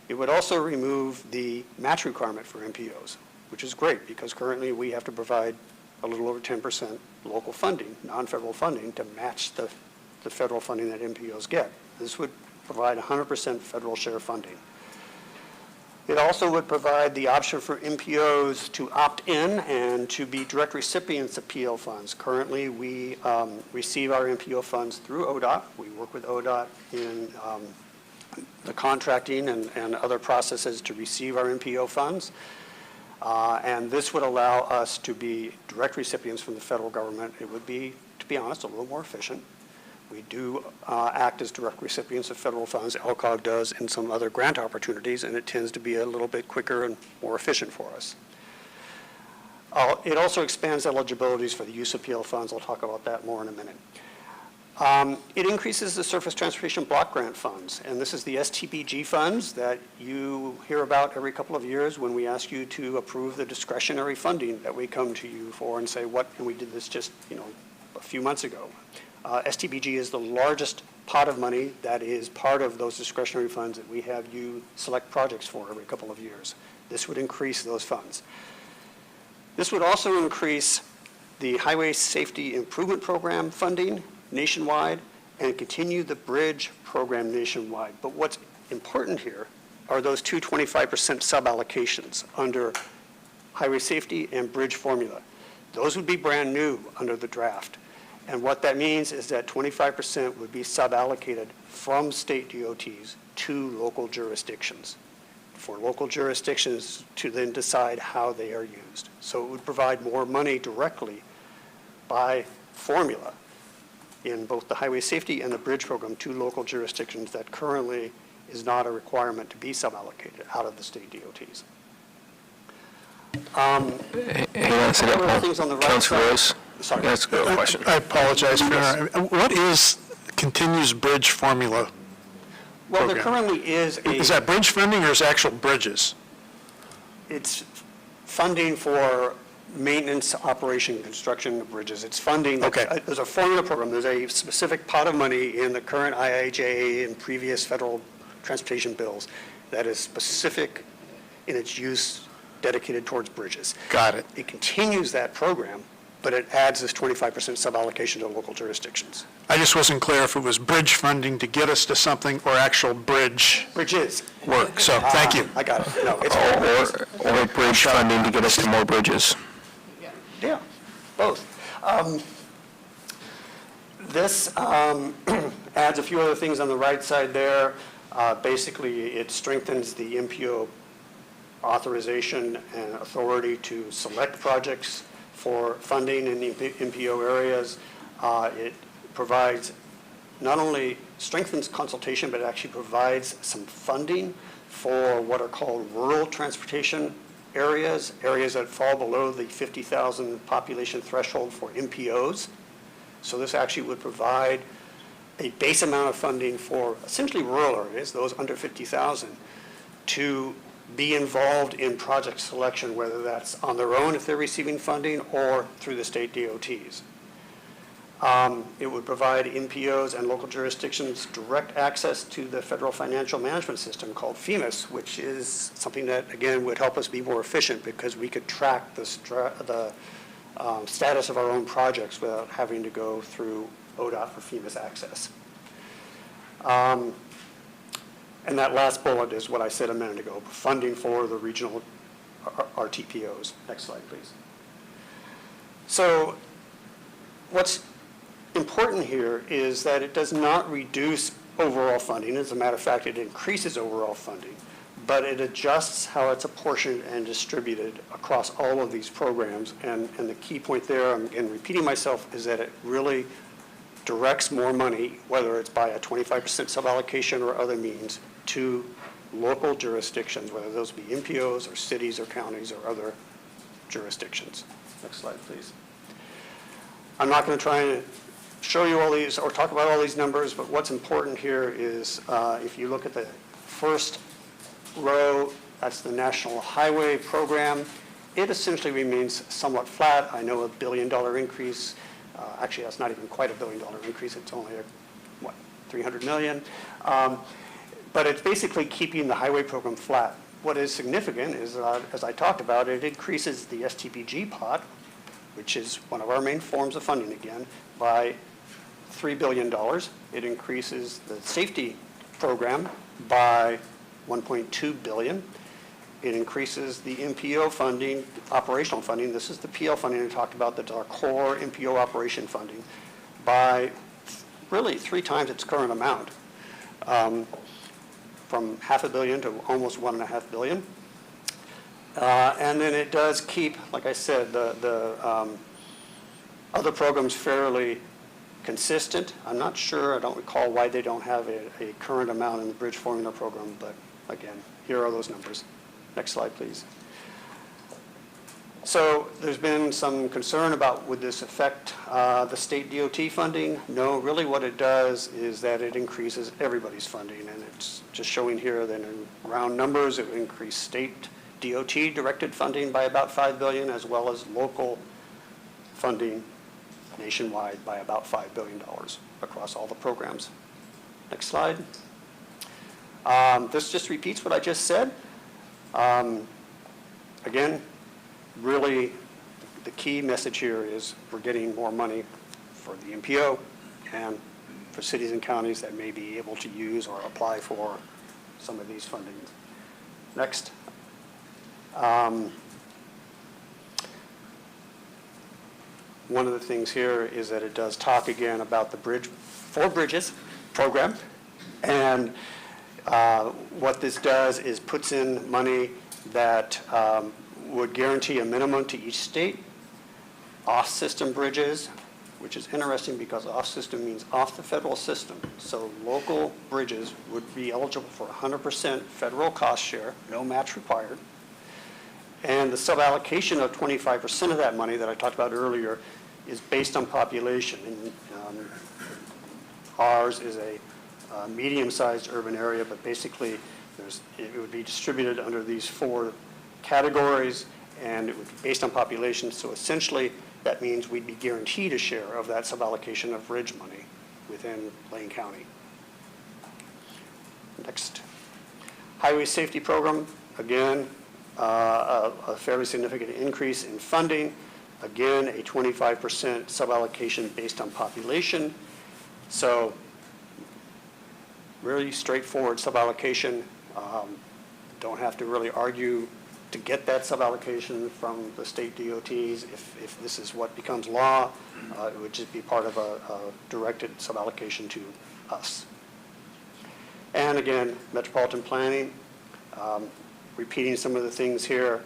S13: It would also remove the match requirement for MPOs, which is great because currently we have to provide a little over 10% local funding, non-federal funding, to match the federal funding that MPOs get. This would provide 100% federal share funding. It also would provide the option for MPOs to opt in and to be direct recipients of PL funds. Currently, we receive our MPO funds through ODOT. We work with ODOT in the contracting and other processes to receive our MPO funds. And this would allow us to be direct recipients from the federal government. It would be, to be honest, a little more efficient. We do act as direct recipients of federal funds. LCOG does in some other grant opportunities, and it tends to be a little bit quicker and more efficient for us. It also expands eligibilities for the use of PL funds. I'll talk about that more in a minute. It increases the Surface Transportation Block Grant funds, and this is the STBG funds that you hear about every couple of years when we ask you to approve the discretionary funding that we come to you for and say, what, and we did this just, a few months ago. STBG is the largest pot of money that is part of those discretionary funds that we have you select projects for every couple of years. This would increase those funds. This would also increase the Highway Safety Improvement Program funding nationwide and continue the bridge program nationwide. But what's important here are those two 25% sub-allocations under highway safety and bridge formula. Those would be brand new under the draft. And what that means is that 25% would be sub-allocated from state DOTs to local jurisdictions, for local jurisdictions to then decide how they are used. So it would provide more money directly by formula in both the highway safety and the bridge program to local jurisdictions that currently is not a requirement to be sub-allocated out of the state DOTs. Things on the right side. Sorry.
S8: That's a good question.
S3: I apologize for that. What is continuous bridge formula
S13: Well, there
S3: program?
S13: currently is a...
S3: Is that bridge funding or is it actual bridges?
S13: It's funding for maintenance, operation, construction of bridges. It's funding.
S3: Okay.
S13: There's a formula program. There's a specific pot of money in the current IIJA and previous federal transportation bills that is specific in its use dedicated towards bridges.
S3: Got it.
S13: It continues that program, but it adds this 25% sub-allocation to local jurisdictions.
S3: I just wasn't clear if it was bridge funding to get us to something or actual bridge
S13: Bridges.
S3: work. So thank you.
S13: I got it. No, it's
S8: Or bridge funding to get us to more bridges.
S13: Yeah, both. This adds a few other things on the right side there. Basically, it strengthens the MPO authorization and authority to select projects for funding in the MPO areas. It provides, not only strengthens consultation, but it actually provides some funding for what are called rural transportation areas, areas that fall below the 50,000 population threshold for MPOs. So this actually would provide a base amount of funding for essentially rural areas, those under 50,000, to be involved in project selection, whether that's on their own if they're receiving funding or through the state DOTs. It would provide MPOs and local jurisdictions direct access to the federal financial management system called FEMAS, which is something that, again, would help us be more efficient because we could track the status of our own projects without having to go through ODOT for FEMAS access. And that last bullet is what I said a minute ago, funding for the regional RTPOs. Next slide, please. So what's important here is that it does not reduce overall funding. As a matter of fact, it increases overall funding, but it adjusts how it's apportioned and distributed across all of these programs. And the key point there, I'm again repeating myself, is that it really directs more money, whether it's by a 25% suballocation or other means, to local jurisdictions, whether those be MPOs or cities or counties or other jurisdictions. Next slide, please. I'm not going to try and show you all these or talk about all these numbers, but what's important here is if you look at the first row, that's the National Highway Program. It essentially remains somewhat flat. I know $1 billion increase. Actually, that's not even quite $1 billion increase. It's only, what, 300 million. But it's basically keeping the highway program flat. What is significant is, as I talked about, it increases the STPG pot, which is one of our main forms of funding again, by $3 billion. It increases the safety program by $1.2 billion. It increases the MPO funding, operational funding. This is the PL funding I talked about, that's our core MPO operation funding, by really 3 times its current amount, from $500 million to almost $1.5 billion. And then it does keep, like I said, the other programs fairly consistent. I'm not sure, I don't recall why they don't have a current amount in the bridge formula program, but again, here are those numbers. Next slide, please. So there's been some concern about would this affect the state DOT funding? No, really what it does is that it increases everybody's funding, and it's just showing here that in round numbers, it would increase state DOT directed funding by about $5 billion, as well as local funding nationwide by about $5 billion across all the programs. Next slide. This just repeats what I just said. Again, really the key message here is we're getting more money for the MPO and for cities and counties that may be able to use or apply for some of these fundings. Next. One of the things here is that it does talk again about the Bridge for Bridges program. And what this does is puts in money that would guarantee a minimum to each state. Off-system bridges, which is interesting because off-system means off the federal system. So local bridges would be eligible for 100% federal cost share, no match required. And the suballocation of 25% of that money that I talked about earlier is based on population. And ours is a medium-sized urban area, but basically it would be distributed under these 4 categories, and it would be based on population. So essentially, that means we'd be guaranteed a share of that suballocation of bridge money within Lane County. Next. Highway Safety Program, again, a fairly significant increase in funding. Again, a 25% suballocation based on population. So really straightforward suballocation. Don't have to really argue to get that suballocation from the state DOTs. If this is what becomes law, it would just be part of a directed suballocation to us. And again, metropolitan planning, repeating some of the things here,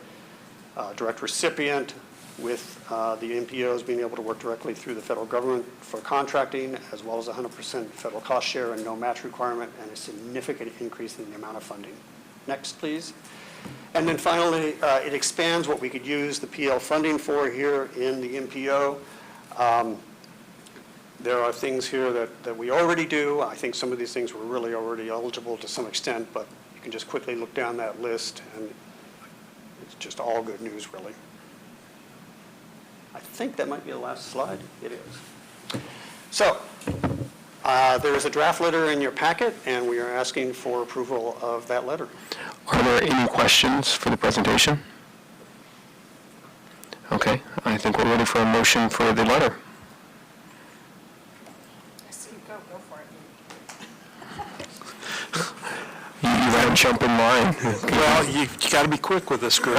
S13: direct recipient with the MPOs being able to work directly through the federal government for contracting, as well as 100% federal cost share and no match requirement, and a significant increase in the amount of funding. Next, please. And then finally, it expands what we could use the PL funding for here in the MPO. There are things here that we already do. I think some of these things were really already eligible to some extent, but you can just quickly look down that list, and it's just all good news, really. I think that might be the last slide. It is. So there is a draft letter in your packet, and we are asking for approval of that letter.
S8: Are there any questions for the presentation? Okay, I think we're ready for a motion for the letter.
S10: Go for it.
S8: You got to jump in line.
S3: Well, you got to be quick with this group.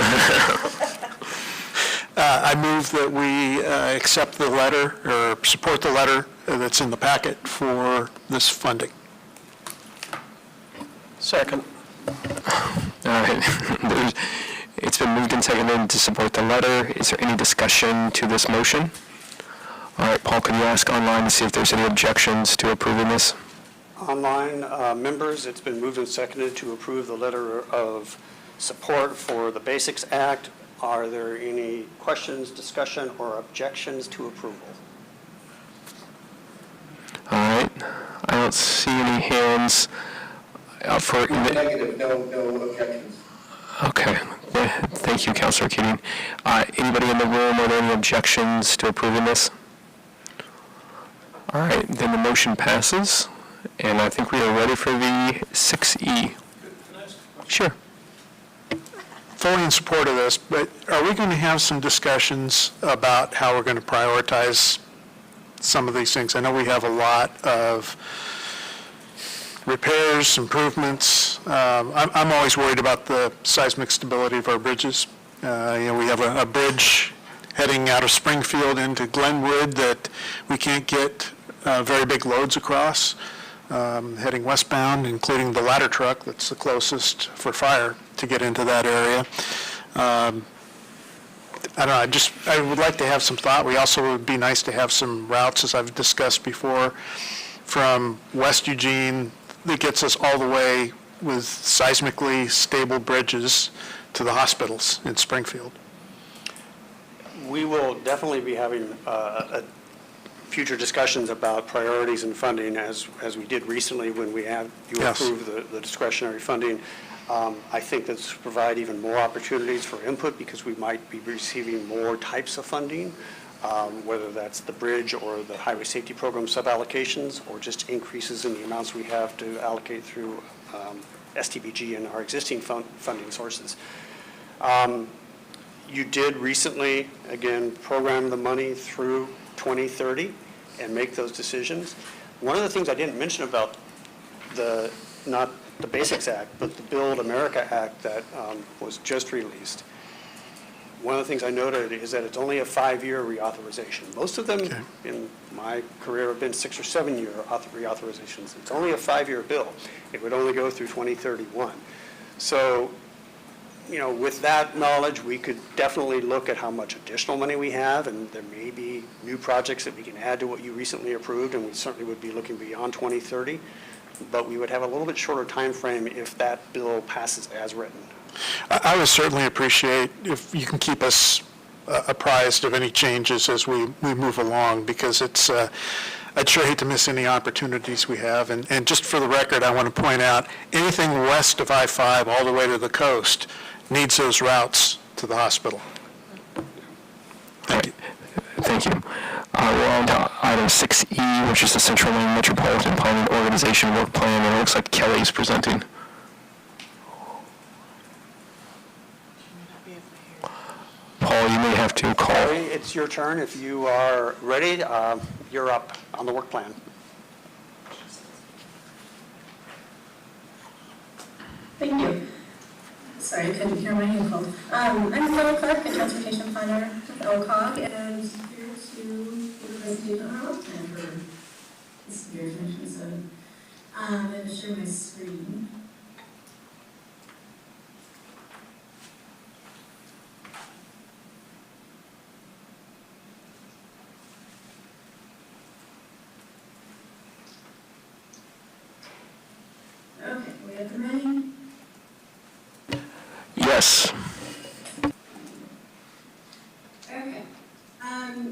S3: I move that we accept the letter, or support the letter that's in the packet for this funding.
S8: Second. All right. It's been moved and seconded to support the letter. Is there any discussion to this motion? All right, Paul, can you ask online to see if there's any objections to approving this?
S13: Online members, it's been moved and seconded to approve the letter of support for the Basics Act. Are there any questions, discussion, or objections to approval?
S8: All right. I don't see any hands for...
S6: Negative, no objections.
S8: Okay. Thank you, Councilor Keating. Anybody in the room, are there any objections to approving this? All right, then the motion passes, and I think we are ready for the 6E. Sure.
S3: Fully in support of this, but are we going to have some discussions about how we're going to prioritize some of these things? I know we have a lot of repairs, improvements. I'm always worried about the seismic stability of our bridges. We have a bridge heading out of Springfield into Glenwood that we can't get very big loads across, heading westbound, including the ladder truck that's the closest for fire to get into that area. I don't know, I would like to have some thought. We also would be nice to have some routes, as I've discussed before, from West Eugene that gets us all the way with seismically stable bridges to the hospitals in Springfield.
S13: We will definitely be having future discussions about priorities and funding as we did recently when you approved the discretionary funding. I think that's to provide even more opportunities for input because we might be receiving more types of funding, whether that's the bridge or the highway safety program suballocations or just increases in the amounts we have to allocate through STBG and our existing funding sources. You did recently, again, program the money through 2030 and make those decisions. One of the things I didn't mention about not the Basics Act, but the Build America Act that was just released. One of the things I noted is that it's only a 5-year reauthorization. Most of them in my career have been 6 or 7 year reauthorizations. It's only a 5-year bill. It would only go through 2031. So, with that knowledge, we could definitely look at how much additional money we have, and there may be new projects that we can add to what you recently approved, and we certainly would be looking beyond 2030. But we would have a little bit shorter time frame if that bill passes as written.
S3: I would certainly appreciate if you can keep us apprised of any changes as we move along, because I'd sure hate to miss any opportunities we have. And just for the record, I want to point out, anything west of I-5 all the way to the coast needs those routes to the hospital. Thank you.
S8: Thank you. We're on to item 6E, which is the Central Maine Metropolitan Planning Organization Work Plan, and it looks like Kelly's presenting. Paul, you may have to call.
S13: Kelly, it's your turn. If you are ready, you're up on the work plan.
S18: Thank you. Sorry, I couldn't hear my name called. I'm Kelly Clark, a transportation planner with OCOG, and here to give a presentation on our work plan for this year, 2027. I'm going to share my screen. Okay, we have the ready.
S8: Yes.
S18: Okay.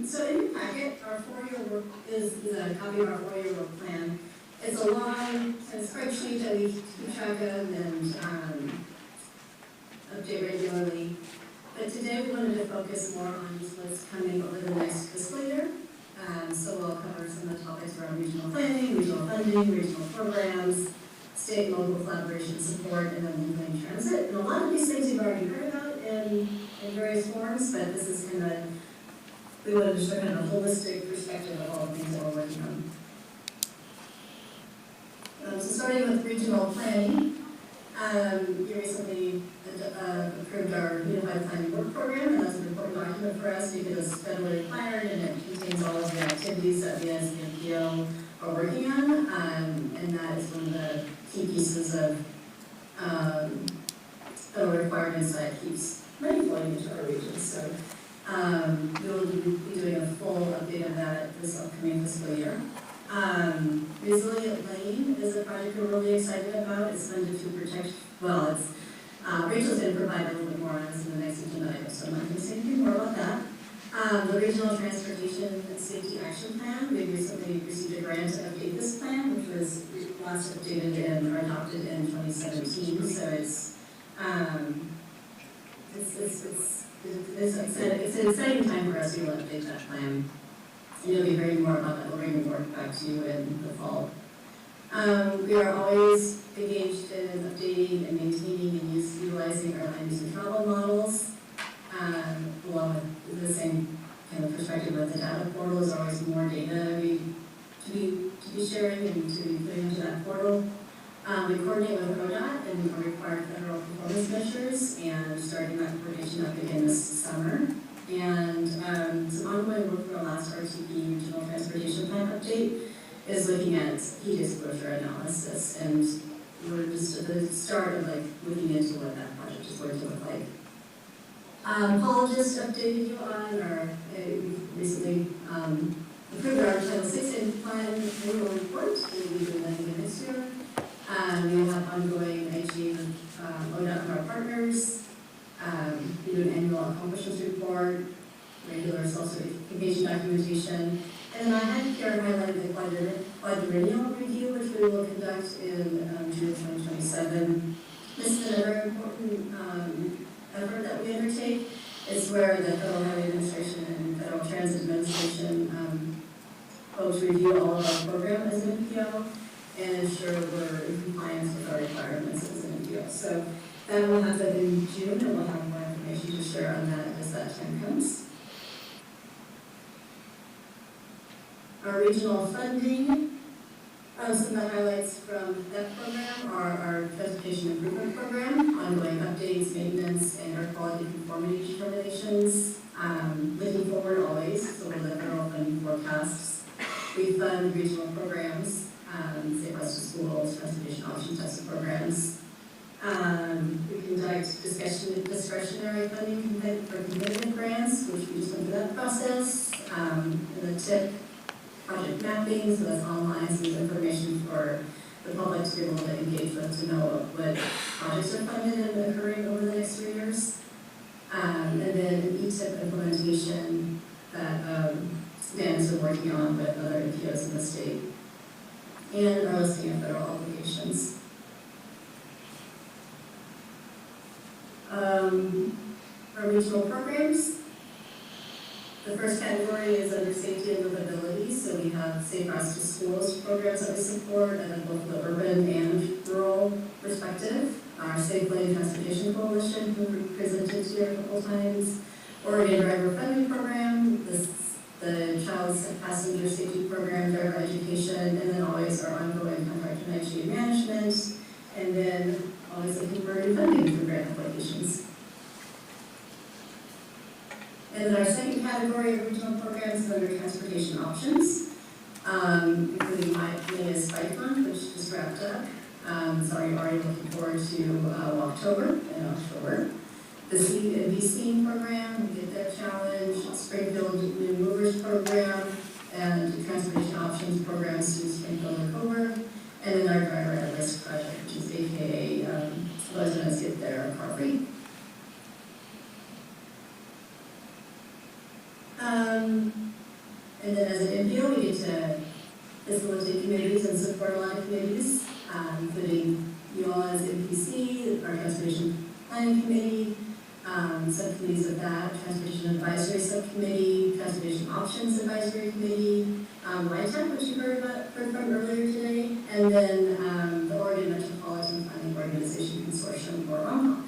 S18: So in your packet, our 4-year work is a copy of our 4-year work plan. It's a long kind of spreadsheet that we keep track of and update regularly. But today we wanted to focus more on just what's coming over the next fiscal year. So we'll cover some of the topics around regional planning, regional funding, regional programs, state and local collaboration support, and then link transit. And a lot of these things you've already heard about in various forms, but this is kind of, we wanted to show kind of a holistic perspective of all the things that we're working on. So starting with regional planning, you recently approved our Unified Planning Work Program, and that's an important document for us because it's federally required and it contains all of the activities that we as the NPO are working on, and that is one of the key pieces of federal requirements that keeps money flowing into our region. So we'll be doing a full update of that this upcoming fiscal year. Resilient Lane is a project we're really excited about. It's funded to protect, well, it's, Rachel's going to provide a little bit more on this in the next agenda item, so I'm not going to say anything more about that. The Regional Transportation Safety Action Plan, we recently received a grant to update this plan, which was last updated and or adopted in 2017. So it's an exciting time for us to update that plan. You'll be hearing more about that. We'll bring the work back to you in the fall. We are always engaged in updating and maintaining and utilizing our land use and travel models, along with the same kind of perspective with the data portal. Is always more data to be sharing and to be putting into that portal. We coordinate with ODOT and our required federal performance measures, and starting that coordination up again this summer. And some ongoing work for our last RTP Regional Transportation Plan update is looking at heat exposure analysis, and we're just at the start of like looking into what that project is going to look like. Paul just updated you on our recently approved our Title VI Plan annual report. We'll be doing that again next year. We have ongoing IG with ODOT and our partners. We do an annual accomplishments report, regular self-certification documentation, and then I had here highlighted the quadrennial review, which we will conduct in June 2027. This is another important effort that we undertake. It's where the Federal Highway Administration and Federal Transit Administration folks review all of our program as an NPO and ensure we're in compliance with our requirements as an NPO. So that will happen in June, and we'll have more information to share on that as that time comes. Our regional funding, some of the highlights from that program are our Transportation Improvement Program, ongoing updates, maintenance, and air quality conformity determinations. Looking forward always, so the federal funding forecasts. We fund regional programs, Safe Routes to Schools, Transportation Option Testing programs. We conduct discretionary funding for competitive grants, which we just went through that process. And the TIP project mapping, so that's online, so there's information for the public to be able to engage with to know what projects are funded and occurring over the next 3 years. And then ETIP implementation that Dan's been working on with other NPOs in the state. And our listing of federal obligations. Our regional programs. The first category is under safety and livability. So we have Safe Routes to Schools programs that we support at both the urban and rural perspective. Our Safe Lane Transportation Coalition, who we presented here a couple times. Oregon Driver Funding Program, the Child Passenger Safety Program, driver education, and then always our ongoing contract and IGA management, and then always looking for funding for grant applications. And then our second category of regional programs is under transportation options, including Mia's Bike Fund, which just wrapped up. So I'm already looking forward to October. The Seed and Be Seen program, Get There Challenge, Springfield New Movers program, and the transportation options programs through Springfield and Coburg, and then our Driver at Risk project, which is AKA residents get their car free. And then as an MPO, we get to facilitate committees and support a lot of committees, including you all as MPC, our Transportation Planning Committee, subcommittees of that, Transportation Advisory Subcommittee, Transportation Options Advisory Committee, LITAC, which you heard from earlier today, and then the Oregon Metropolitan Planning Organization Consortium, or OMPOC,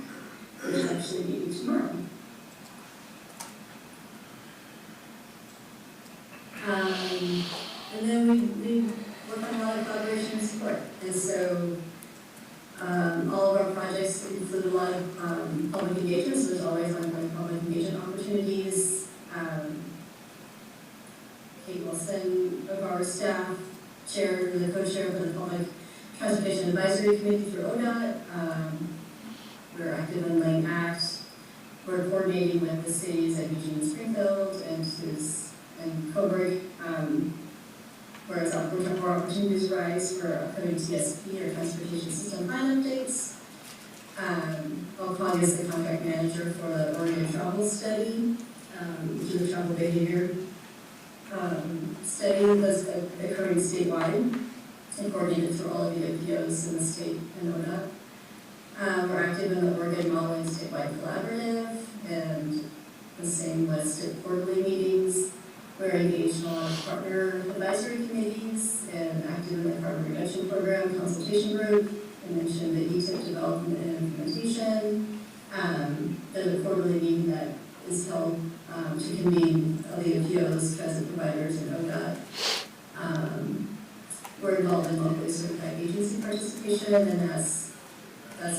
S18: which is actually meeting tomorrow. And then we work on a lot of collaboration and support. And so all of our projects include a lot of public engagement, so there's always ongoing public engagement opportunities. Kate Wilson of our staff, the co-chair for the Public Transportation Advisory Committee through ODOT. We're active in Lane Act. We're coordinating with the cities of Eugene and Springfield and Coburg, whereas more opportunities rise for upcoming TSP or Transportation System Plan updates. OCOG is the contract manager for the Oregon Travel Study, which is a travel behavior study that's occurring statewide and coordinated through all of the OPOs in the state and ODOT. We're active in the Oregon Modeling Statewide Collaborative and the same list of quarterly meetings. We're engaged in a lot of partner advisory committees and active in the carbon reduction program consultation group. I mentioned the ETIP development and implementation. There's a quarterly meeting that is held to convene the OPOs, transit providers, and ODOT. We're involved in locally certified agency participation, and that's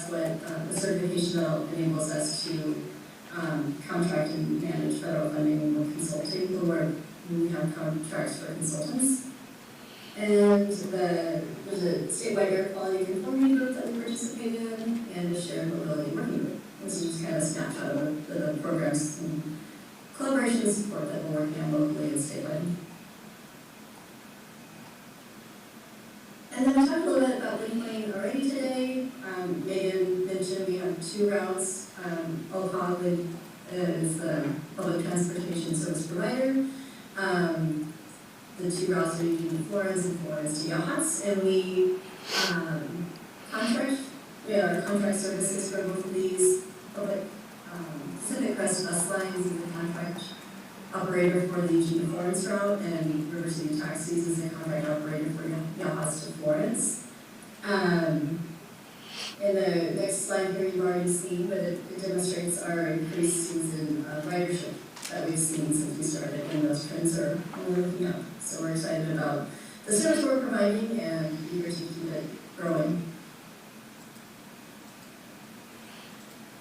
S18: what the certification that enables us to contract and manage federal funding and consulting, where we have contracts for consultants. And there's a statewide air quality conformity group that we participate in, and a shared mobility working group. This is just kind of a snapshot of the programs and collaboration and support that we're working on locally and statewide. And then we talked a little bit about link lane already today. Megan mentioned we have 2 routes. OCOG is the public transportation service provider. The 2 routes are Eugene to Florence and Florence to Yachats, and we have contract services for both of these. Public Pacific Crest bus lines is the contract operator for the Eugene to Florence route, and River City Taxis is the contract operator for Yachats to Florence. In the next slide here, you've already seen, but it demonstrates our increases in ridership that we've seen since we started, and those trends are only looking up. So we're excited about the service we're providing and eager to keep it growing.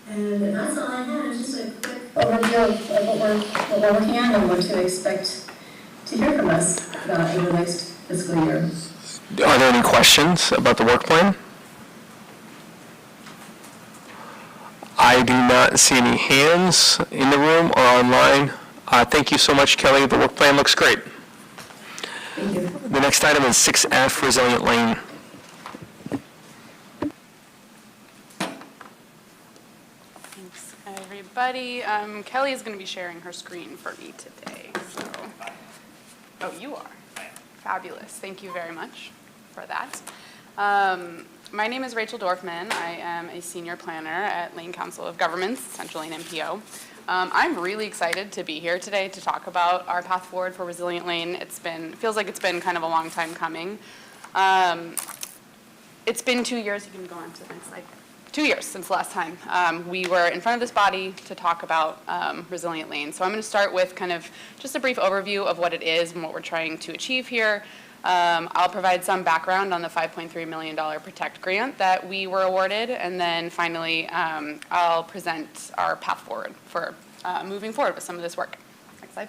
S18: And that's all I had, just a quick overview of what we're working on and what to expect to hear from us about in the next fiscal year.
S8: Are there any questions about the work plan? I do not see any hands in the room or online. Thank you so much, Kelly. The work plan looks great.
S18: Thank you.
S8: The next item is 6F, Resilient Lane.
S19: Thanks, everybody. Kelly is going to be sharing her screen for me today. So, oh, you are? Fabulous. Thank you very much for that. My name is Rachel Dorfman. I am a senior planner at Lane Council of Governments, Central Lane MPO. I'm really excited to be here today to talk about our path forward for Resilient Lane. Feels like it's been kind of a long time coming. It's been 2 years. You can go on to the next slide. 2 years since the last time we were in front of this body to talk about Resilient Lane. So I'm going to start with kind of just a brief overview of what it is and what we're trying to achieve here. I'll provide some background on the $5.3 million PROTECT grant that we were awarded, and then finally I'll present our path forward for moving forward with some of this work. Next slide.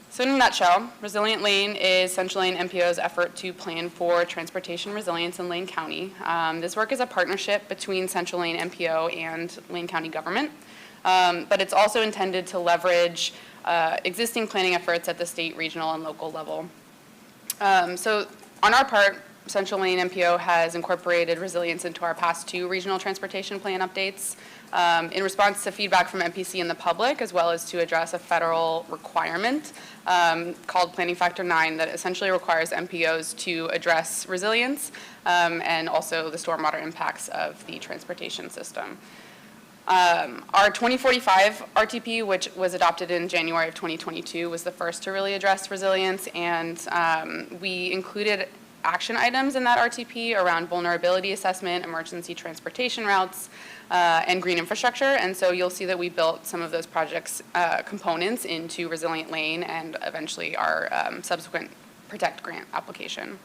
S19: So in a nutshell, Resilient Lane is Central Lane MPO's effort to plan for transportation resilience in Lane County. This work is a partnership between Central Lane MPO and Lane County government, but it's also intended to leverage existing planning efforts at the state, regional, and local level. So on our part, Central Lane MPO has incorporated resilience into our past 2 regional transportation plan updates in response to feedback from MPC and the public, as well as to address a federal requirement called Planning Factor 9 that essentially requires MPOs to address resilience and also the stormwater impacts of the transportation system. Our 2045 RTP, which was adopted in January of 2022, was the first to really address resilience, and we included action items in that RTP around vulnerability assessment, emergency transportation routes, and green infrastructure. And so you'll see that we built some of those projects components into Resilient Lane and eventually our subsequent Protect grant application.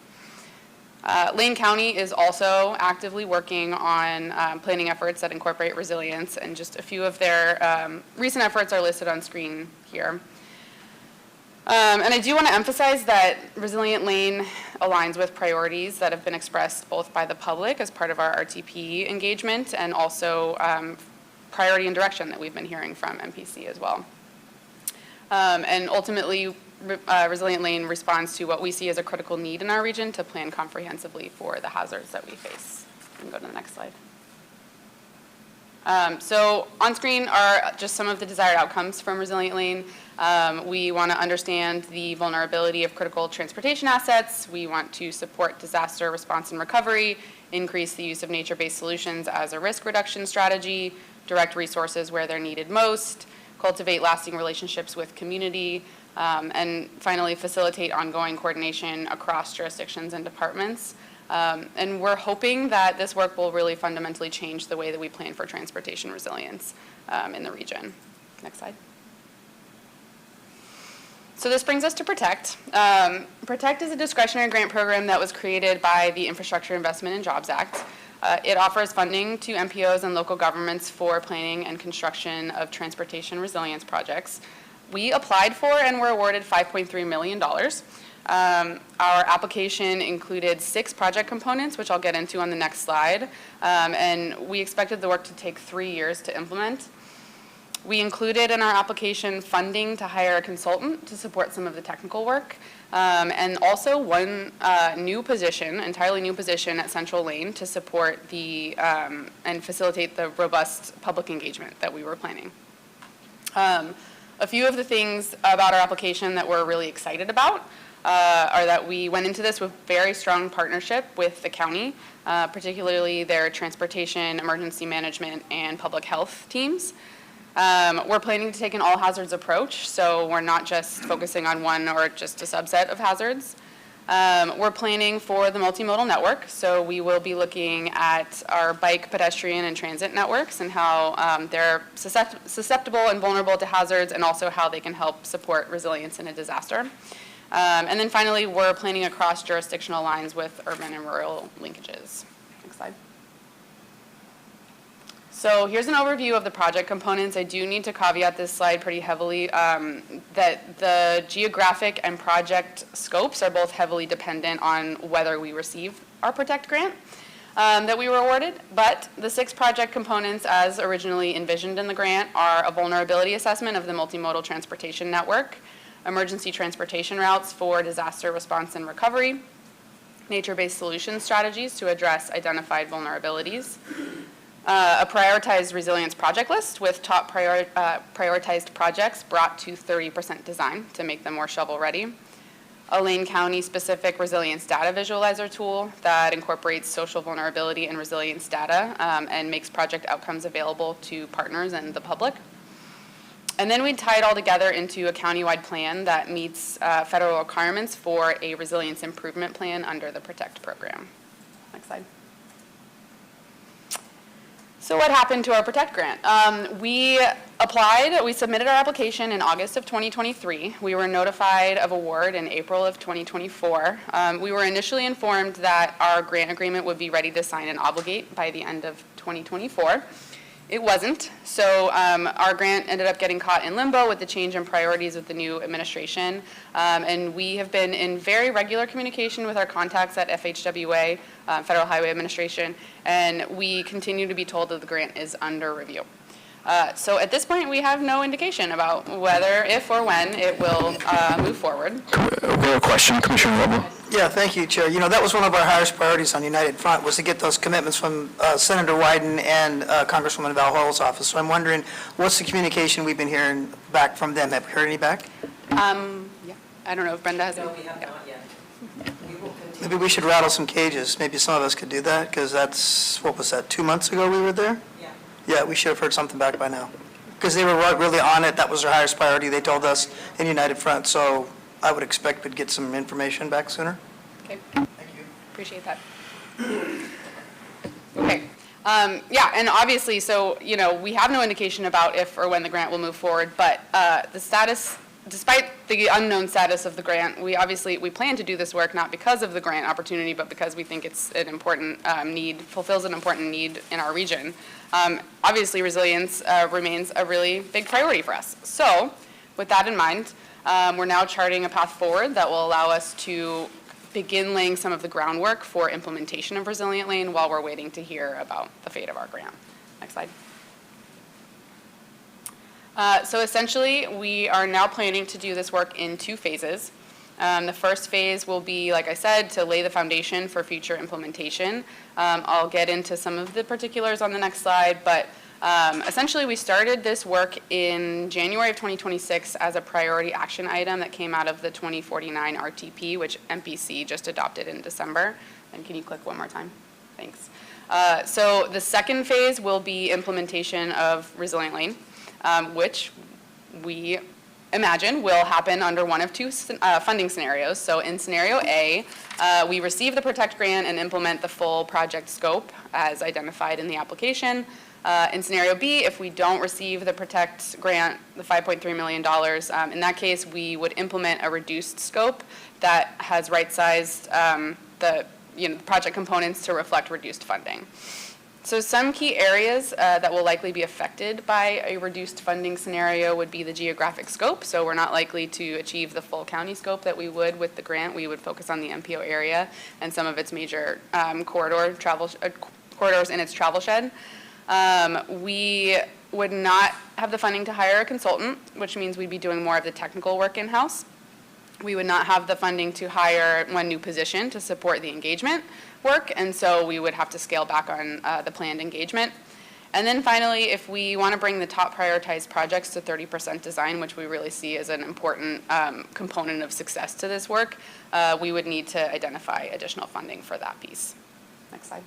S19: Lane County is also actively working on planning efforts that incorporate resilience, and just a few of their recent efforts are listed on screen here. And I do want to emphasize that Resilient Lane aligns with priorities that have been expressed both by the public as part of our RTP engagement and also priority and direction that we've been hearing from MPC as well. And ultimately, Resilient Lane responds to what we see as a critical need in our region to plan comprehensively for the hazards that we face. You can go to the next slide. So on screen are just some of the desired outcomes from Resilient Lane. We want to understand the vulnerability of critical transportation assets. We want to support disaster response and recovery, increase the use of nature-based solutions as a risk reduction strategy, direct resources where they're needed most, cultivate lasting relationships with community, and finally facilitate ongoing coordination across jurisdictions and departments. And we're hoping that this work will really fundamentally change the way that we plan for transportation resilience in the region. Next slide. So this brings us to Protect. Protect is a discretionary grant program that was created by the Infrastructure Investment and Jobs Act. It offers funding to MPOs and local governments for planning and construction of transportation resilience projects. We applied for and were awarded $5.3 million. Our application included 6 project components, which I'll get into on the next slide, and we expected the work to take 3 years to implement. We included in our application funding to hire a consultant to support some of the technical work, and also one new position, entirely new position at Central Lane to support the and facilitate the robust public engagement that we were planning. A few of the things about our application that we're really excited about are that we went into this with very strong partnership with the county, particularly their transportation, emergency management, and public health teams. We're planning to take an all hazards approach, so we're not just focusing on one or just a subset of hazards. We're planning for the multimodal network, so we will be looking at our bike, pedestrian, and transit networks and how they're susceptible and vulnerable to hazards, and also how they can help support resilience in a disaster. And then finally, we're planning across jurisdictional lines with urban and rural linkages. Next slide. So here's an overview of the project components. I do need to caveat this slide pretty heavily that the geographic and project scopes are both heavily dependent on whether we receive our Protect grant that we were awarded. But the 6 project components as originally envisioned in the grant are a vulnerability assessment of the multimodal transportation network, emergency transportation routes for disaster response and recovery, nature-based solution strategies to address identified vulnerabilities, a prioritized resilience project list with top prioritized projects brought to 30% design to make them more shovel-ready, a Lane County-specific resilience data visualizer tool that incorporates social vulnerability and resilience data and makes project outcomes available to partners and the public. And then we tie it all together into a countywide plan that meets federal requirements for a resilience improvement plan under the Protect program. Next slide. So what happened to our Protect grant? We submitted our application in August of 2023. We were notified of award in April of 2024. We were initially informed that our grant agreement would be ready to sign and obligate by the end of 2024. It wasn't, so our grant ended up getting caught in limbo with the change in priorities of the new administration, and we have been in very regular communication with our contacts at FHWA, Federal Highway Administration, and we continue to be told that the grant is under review. So at this point, we have no indication about whether, if, or when it will move forward.
S8: We have a question, Commissioner Roble.
S5: Yeah, thank you, Chair. You know, that was one of our highest priorities on United Front, was to get those commitments from Senator Wyden and Congresswoman Val Hoyle's office. So I'm wondering, what's the communication we've been hearing back from them? Have you heard any back?
S19: Yeah, I don't know if Brenda has.
S16: No, we have not yet. We will continue.
S5: Maybe we should rattle some cages. Maybe some of us could do that, because that's, what was that, 2 months ago we were there?
S16: Yeah.
S5: Yeah, we should have heard something back by now. Because they were really on it. That was their highest priority, they told us, in United Front. So I would expect we'd get some information back sooner.
S19: Okay.
S5: Thank you.
S19: Appreciate that. Okay. Yeah, and obviously, so, you know, we have no indication about if or when the grant will move forward, but the status, despite the unknown status of the grant, we plan to do this work not because of the grant opportunity, but because we think it's an important need, fulfills an important need in our region. Obviously, resilience remains a really big priority for us. So, with that in mind, we're now charting a path forward that will allow us to begin laying some of the groundwork for implementation of Resilient Lane while we're waiting to hear about the fate of our grant. Next slide. So essentially, we are now planning to do this work in 2 phases. The first phase will be, like I said, to lay the foundation for future implementation. I'll get into some of the particulars on the next slide, but essentially we started this work in January of 2026 as a priority action item that came out of the 2049 RTP, which MPC just adopted in December. And can you click one more time? Thanks. So the second phase will be implementation of Resilient Lane, which we imagine will happen under one of 2 funding scenarios. So in scenario A, we receive the PROTECT grant and implement the full project scope as identified in the application. In scenario B, if we don't receive the PROTECT grant, the $5.3 million, in that case, we would implement a reduced scope that has right-sized the project components to reflect reduced funding. So some key areas that will likely be affected by a reduced funding scenario would be the geographic scope. So we're not likely to achieve the full county scope that we would with the grant. We would focus on the MPO area and some of its major corridors in its travel shed. We would not have the funding to hire a consultant, which means we'd be doing more of the technical work in-house. We would not have the funding to hire one new position to support the engagement work, and so we would have to scale back on the planned engagement. And then finally, if we want to bring the top prioritized projects to 30% design, which we really see as an important component of success to this work, we would need to identify additional funding for that piece. Next slide.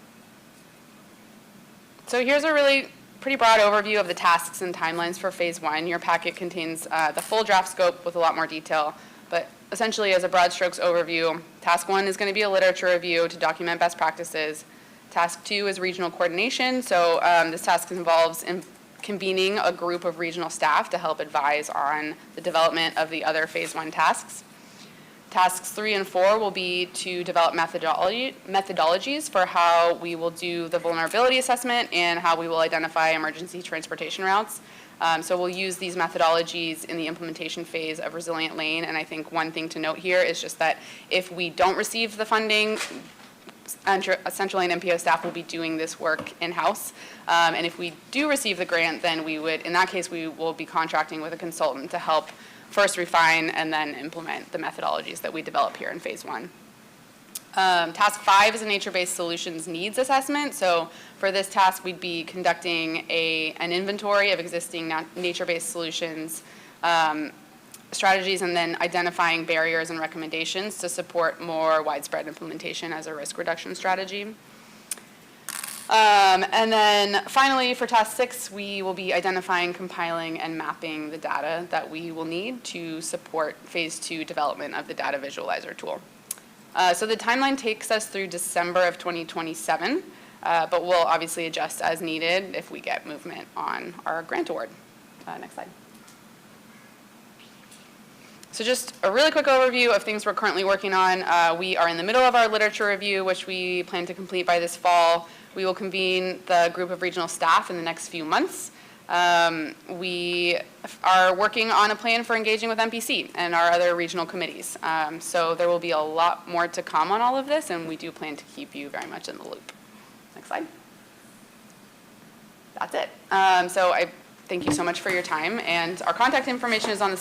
S19: So here's a really pretty broad overview of the tasks and timelines for phase 1. Your packet contains the full draft scope with a lot more detail, but essentially as a broad strokes overview, task 1 is going to be a literature review to document best practices. Task 2 is regional coordination, so this task involves convening a group of regional staff to help advise on the development of the other phase 1 tasks. Tasks 3 and 4 will be to develop methodologies for how we will do the vulnerability assessment and how we will identify emergency transportation routes. So we'll use these methodologies in the implementation phase of Resilient Lane, and I think one thing to note here is just that if we don't receive the funding, Central Lane MPO staff will be doing this work in-house. And if we do receive the grant, then we would, in that case, we will be contracting with a consultant to help first refine and then implement the methodologies that we develop here in phase 1. Task 5 is a nature-based solutions needs assessment. So for this task, we'd be conducting an inventory of existing nature-based solutions strategies and then identifying barriers and recommendations to support more widespread implementation as a risk reduction strategy. And then finally, for task 6, we will be identifying, compiling, and mapping the data that we will need to support phase 2 development of the data visualizer tool. So the timeline takes us through December of 2027, but we'll obviously adjust as needed if we get movement on our grant award. Next slide. So just a really quick overview of things we're currently working on. We are in the middle of our literature review, which we plan to complete by this fall. We will convene the group of regional staff in the next few months. We are working on a plan for engaging with MPC and our other regional committees. So there will be a lot more to come on all of this, and we do plan to keep you very much in the loop. Next slide. That's it. So thank you so much for your time. And our contact information is on the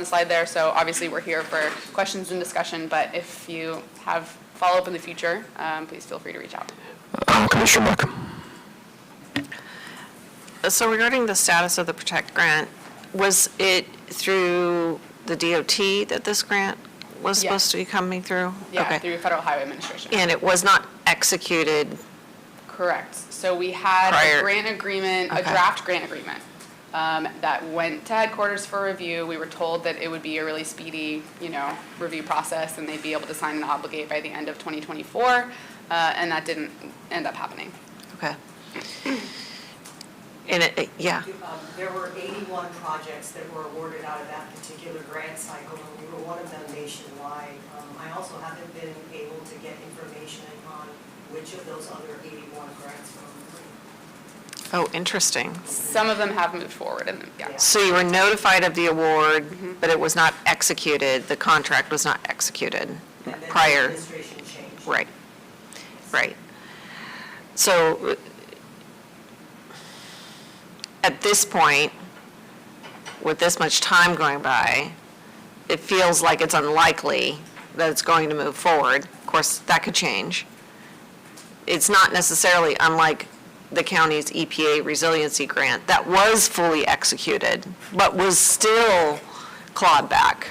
S19: slide there, so obviously we're here for questions and discussion, but if you have follow-up in the future, please feel free to reach out.
S8: Commissioner Markham.
S10: So regarding the status of the Protect grant, was it through the DOT that this grant was supposed to be coming through?
S19: Yeah,
S10: Okay.
S19: through Federal Highway Administration.
S10: And it was not executed?
S19: Correct. So we had
S10: Prior-
S19: a grant agreement, a
S10: Okay.
S19: draft grant agreement, that went to headquarters for review. We were told that it would be a really speedy, review process, and they'd be able to sign and obligate by the end of 2024, and that didn't end up happening.
S10: Okay. And yeah.
S16: There were 81 projects that were awarded out of that particular grant cycle, and we were one of them nationwide. I also haven't been able to get information on which of those other 81 grants were awarded.
S10: Oh, interesting.
S19: Some of them have moved forward, and yeah.
S10: So you were notified of the award, but it was not executed, the contract was not executed
S16: And then
S10: prior?
S16: the administration changed.
S10: Right, right. So at this point, with this much time going by, it feels like it's unlikely that it's going to move forward. Of course, that could change. It's not necessarily unlike the county's EPA resiliency grant that was fully executed, but was still clawed back.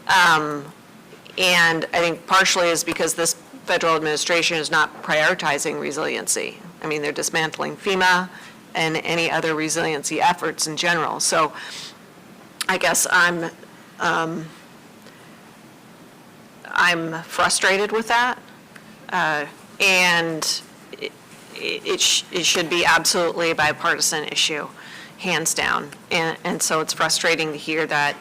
S10: And I think partially is because this federal administration is not prioritizing resiliency. I mean, they're dismantling FEMA and any other resiliency efforts in general. So I guess I'm frustrated with that. And it should be absolutely a bipartisan issue, hands down. And so it's frustrating to hear that,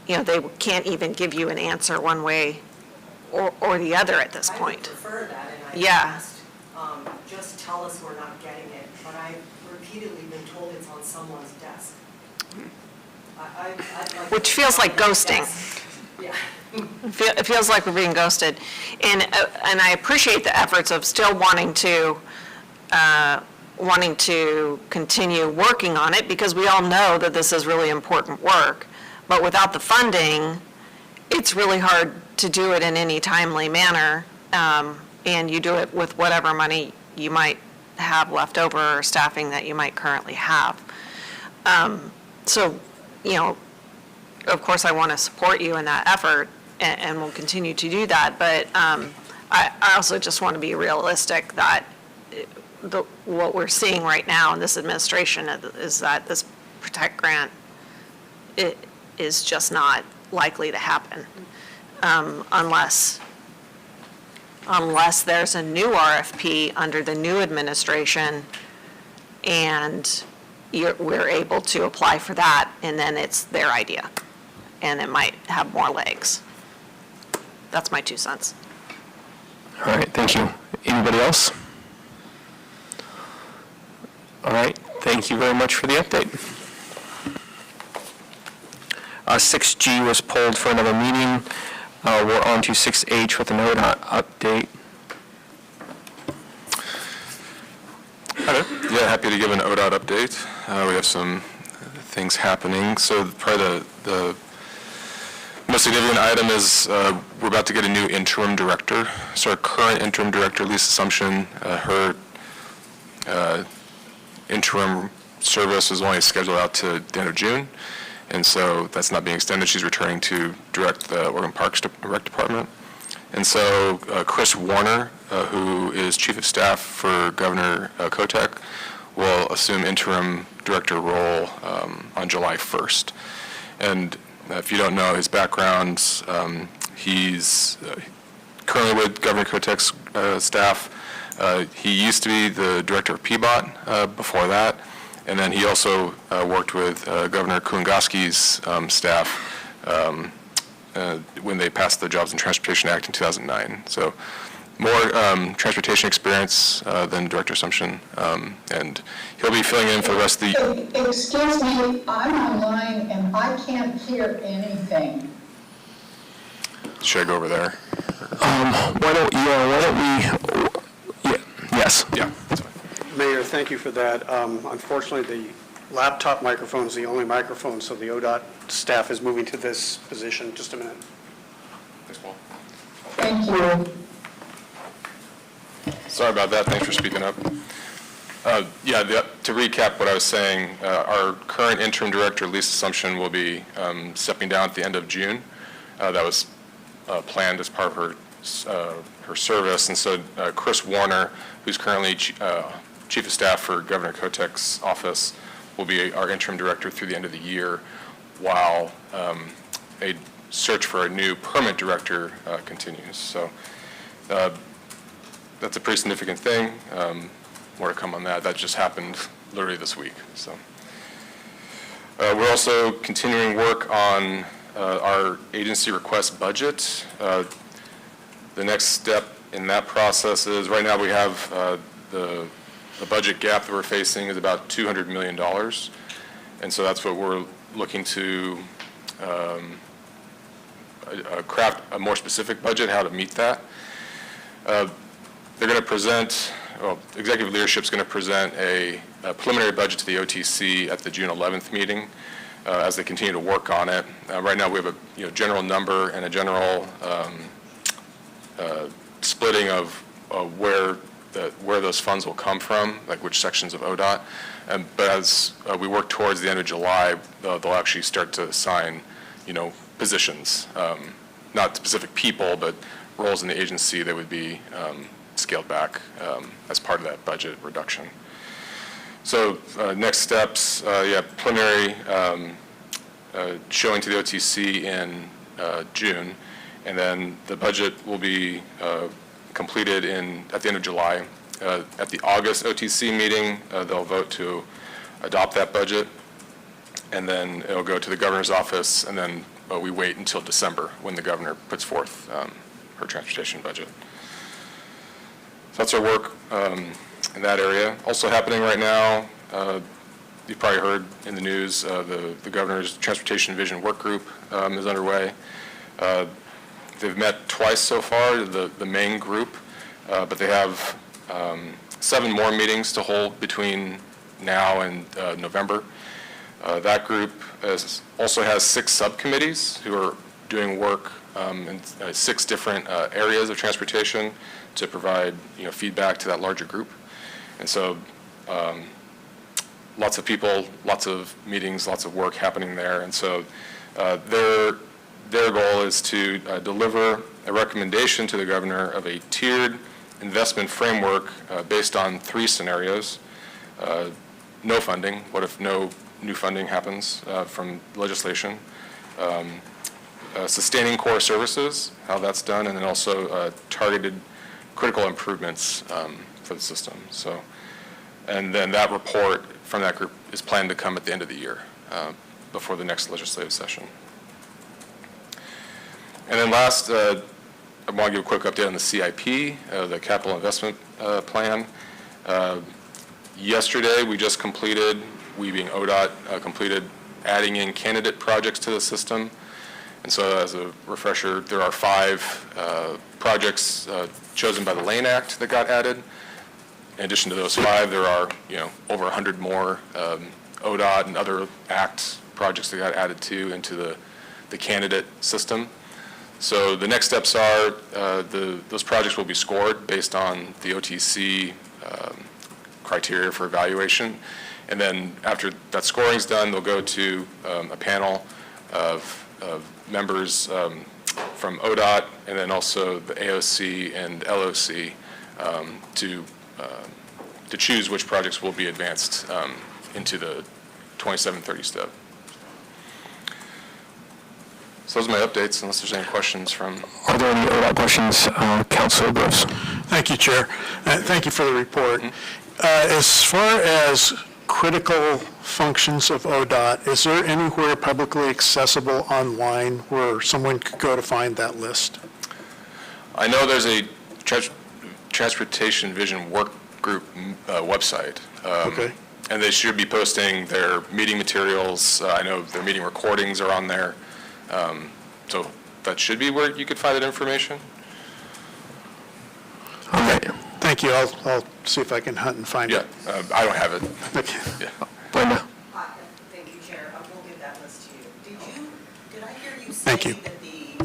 S10: they can't even give you an answer one way or the other at this point.
S16: I would prefer that, and I
S10: Yeah.
S16: asked, just tell us we're not getting it, but I've repeatedly been told it's on someone's desk. I'd like
S10: Which
S16: to-
S10: feels like ghosting.
S16: Yeah.
S10: It feels like we're being ghosted. And I appreciate the efforts of still wanting to continue working on it, because we all know that this is really important work. But without the funding, it's really hard to do it in any timely manner. And you do it with whatever money you might have left over or staffing that you might currently have. So, of course, I want to support you in that effort, and will continue to do that. But I also just want to be realistic that what we're seeing right now in this administration is that this Protect grant is just not likely to happen unless there's a new RFP under the new administration and we're able to apply for that, and then it's their idea, and it might have more legs. That's my 2 cents.
S8: All right, thank you. Anybody else? All right, thank you very much for the update. 6G was pulled for another meeting. We're on to 6H with an ODOT update.
S9: Hi there. Yeah, happy to give an ODOT update. We have some things happening. So probably the most significant item is we're about to get a new interim director. So our current interim director, Lisa Assumption, her interim service is only scheduled out to the end of June. And so that's not being extended. She's returning to direct the Oregon Parks Rec Department. And so Chris Warner, who is Chief of Staff for Governor Kotek, will assume interim director role on July 1st. And if you don't know his background, he's currently with Governor Kotek's staff. He used to be the director of PBOT before that. And then he also worked with Governor Kulingoski's staff when they passed the Jobs and Transportation Act in 2009. So more transportation experience than Director Assumption. And he'll be filling in for the rest of the...
S20: Excuse me, I'm online and I can't hear anything.
S9: Should I go over there?
S8: Why don't we, yes.
S9: Yeah.
S13: Mayor, thank you for that. Unfortunately, laptop microphone is the only microphone, so the ODOT staff is moving to this position. Just a minute.
S9: Thanks, Paul.
S20: Thank you.
S9: Sorry about that. Thanks for speaking up. To recap what I was saying, our current interim director, Lisa Assumption, will be stepping down at the end of June. That was planned as part of her service. And so Chris Warner, who's currently Chief of Staff for Governor Kotek's office, will be our interim director through the end of the year, while a search for a new permanent director continues. So that's a pretty significant thing. More to come on that. That just happened literally this week. So we're also continuing work on our agency request budget. The next step in that process is, right now we have the budget gap that we're facing is about $200 million. And so that's what we're looking to craft a more specific budget, how to meet that. They're going to present, executive leadership's going to present a preliminary budget to the OTC at the June 11th meeting as they continue to work on it. Right now we have a general number and a general splitting of where those funds will come from, like which sections of ODOT. But as we work towards the end of July, they'll actually start to assign, positions, not specific people, but roles in the agency that would be scaled back as part of that budget reduction. So next steps, preliminary showing to the OTC in June, and then the budget will be completed at the end of July. At the August OTC meeting, they'll vote to adopt that budget, and then it'll go to the governor's office, and then we wait until December when the governor puts forth her transportation budget. So that's our work in that area. Also happening right now, you've probably heard in the news, the governor's transportation vision work group is underway. They've met twice so far, the main group, but they have 7 more meetings to hold between now and November. That group also has 6 subcommittees who are doing work in 6 different areas of transportation to provide feedback to that larger group. And so lots of people, lots of meetings, lots of work happening there. And so their goal is to deliver a recommendation to the governor of a tiered investment framework based on 3 scenarios. No funding, what if no new funding happens from legislation? Sustaining core services, how that's done, and then also targeted critical improvements for the system. So, and then that report from that group is planned to come at the end of the year, before the next legislative session. And then last, I want to give a quick update on the CIP, the capital investment plan. Yesterday, we just completed, we being ODOT, completed adding in candidate projects to the system. And so as a refresher, there are 5 projects chosen by the Lane Act that got added. In addition to those 5, there are over 100 more ODOT and other Act projects that got added into the candidate system. So the next steps are those projects will be scored based on the OTC criteria for evaluation. And then after that scoring is done, they'll go to a panel of members from ODOT and then also the AOC and LOC to choose which projects will be advanced into the 2730 step. So those are my updates, unless there's any questions from...
S8: Are there any ODOT questions, Councilor Groves?
S3: Thank you, Chair. Thank you for the report. As far as critical functions of ODOT, is there anywhere publicly accessible online where someone could go to find that list?
S9: I know there's a Transportation Vision Work Group website.
S3: Okay.
S9: And they should be posting their meeting materials. I know their meeting recordings are on there. So that should be where you could find that information.
S3: All right. Thank you. I'll see if I can hunt and find it.
S9: I don't have it.
S3: Okay.
S8: Yeah. Brenda?
S3: Thank you.
S16: That the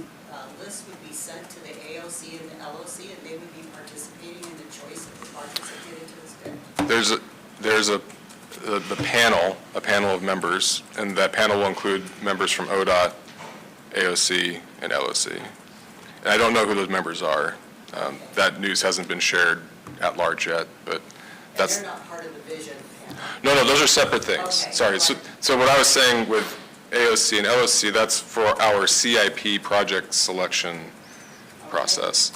S16: list would be sent to the AOC and the LOC, and they would be participating in the choice of the projects that get into this bid?
S9: There's the panel, a panel of members, and that panel will include members from ODOT, AOC, and LOC. And I don't know who those members are. That news hasn't been shared at large yet, but that's...
S16: And they're not part of the vision panel?
S9: No, those are separate things.
S16: Okay.
S9: Sorry. So what I was saying with AOC and LOC, that's for our CIP project selection process.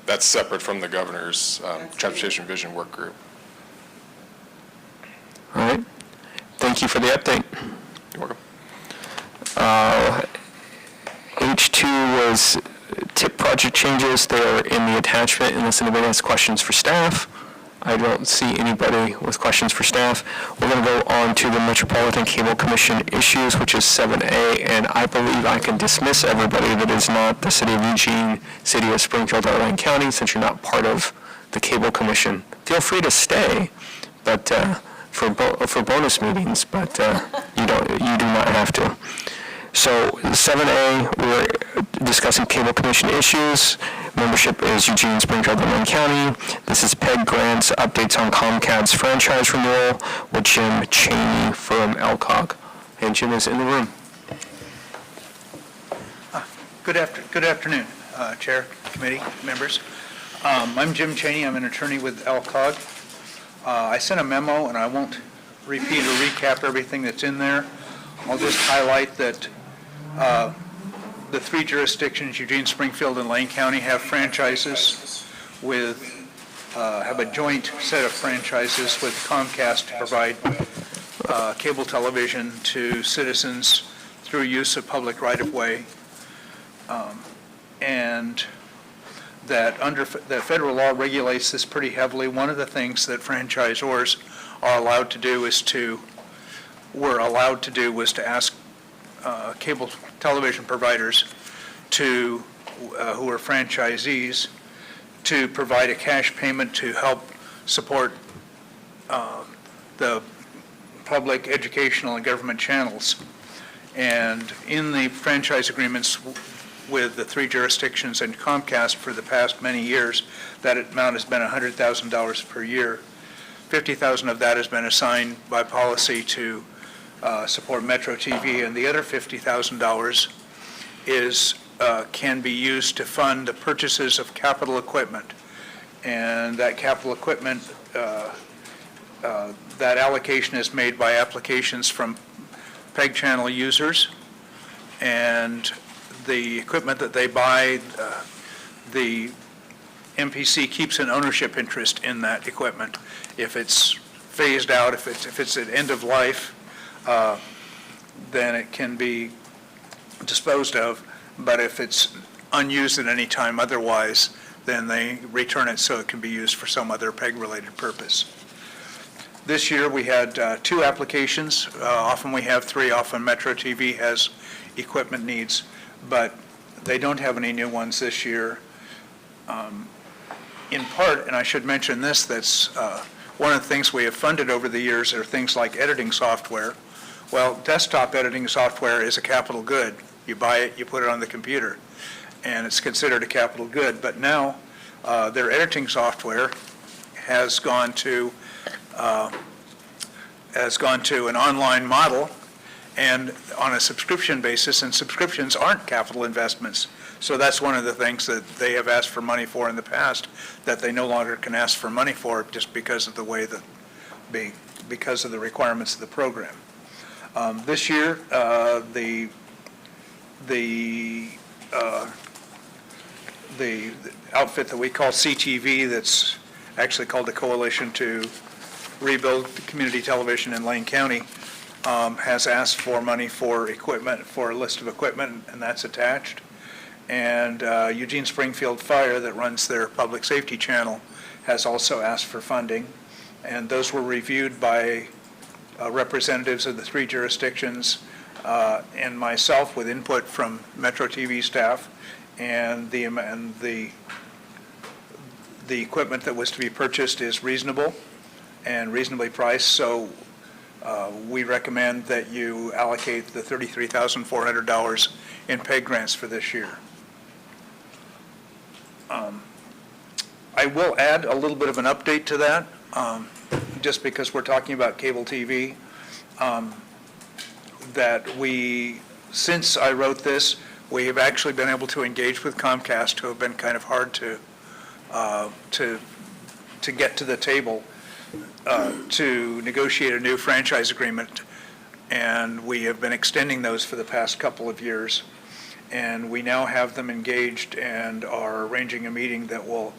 S9: That's separate from the governor's Transportation Vision Work Group.
S8: All right. Thank you for the update.
S9: You're welcome.
S8: H2 was TIP project changes. They are in the attachment unless anybody has questions for staff. I don't see anybody with questions for staff. We're going to go on to the Metropolitan Cable Commission issues, which is 7A, and I believe I can dismiss everybody that is not the City of Eugene, City of Springfield, or Lane County, since you're not part of the Cable Commission. Feel free to stay, but for bonus meetings, but you do not have to. So 7A, we're discussing Cable Commission issues. Membership is Eugene, Springfield, and Lane County. This is PEG grants, updates on Comcast franchise renewal with Jim Cheney from LCOG. And Jim is in the room.
S21: Good afternoon, Chair, Committee, members. I'm Jim Cheney. I'm an attorney with LCOG. I sent a memo, and I won't repeat or recap everything that's in there. I'll just highlight that the three jurisdictions, Eugene, Springfield, and Lane County, have franchises with, have a joint set of franchises with Comcast to provide cable television to citizens through use of public right-of-way. And that that federal law regulates this pretty heavily. One of the things that franchisors are allowed to do was to ask cable television providers to, who are franchisees, to provide a cash payment to help support the public, educational, and government channels. And in the franchise agreements with the three jurisdictions and Comcast for the past many years, that amount has been $100,000 per year. $50,000 of that has been assigned by policy to support Metro TV, and the other $50,000 can be used to fund the purchases of capital equipment. And that capital equipment, that allocation is made by applications from PEG channel users, and the equipment that they buy, the MPC keeps an ownership interest in that equipment. If it's phased out, if it's at end of life, then it can be disposed of. But if it's unused at any time otherwise, then they return it so it can be used for some other PEG-related purpose. This year we had 2 applications. Often we have 3. Often Metro TV has equipment needs, but they don't have any new ones this year. In part, and I should mention this, that's one of the things we have funded over the years are things like editing software. Well, desktop editing software is a capital good. You buy it, you put it on the computer, and it's considered a capital good. But now their editing software has gone to an online model and on a subscription basis, and subscriptions aren't capital investments. So that's one of the things that they have asked for money for in the past that they no longer can ask for money for just because of the way that, because of the requirements of the program. This year, the outfit that we call CTV, that's actually called the Coalition to Rebuild Community Television in Lane County, has asked for money for equipment, for a list of equipment, and that's attached. And Eugene Springfield Fire, that runs their public safety channel, has also asked for funding. And those were reviewed by representatives of the 3 jurisdictions and myself with input from Metro TV staff, and the equipment that was to be purchased is reasonable and reasonably priced. So we recommend that you allocate the $33,400 in PEG grants for this year. I will add a little bit of an update to that, just because we're talking about cable TV, that since I wrote this, we have actually been able to engage with Comcast, who have been kind of hard to get to the table to negotiate a new franchise agreement, and we have been extending those for the past couple of years. And we now have them engaged and are arranging a meeting that will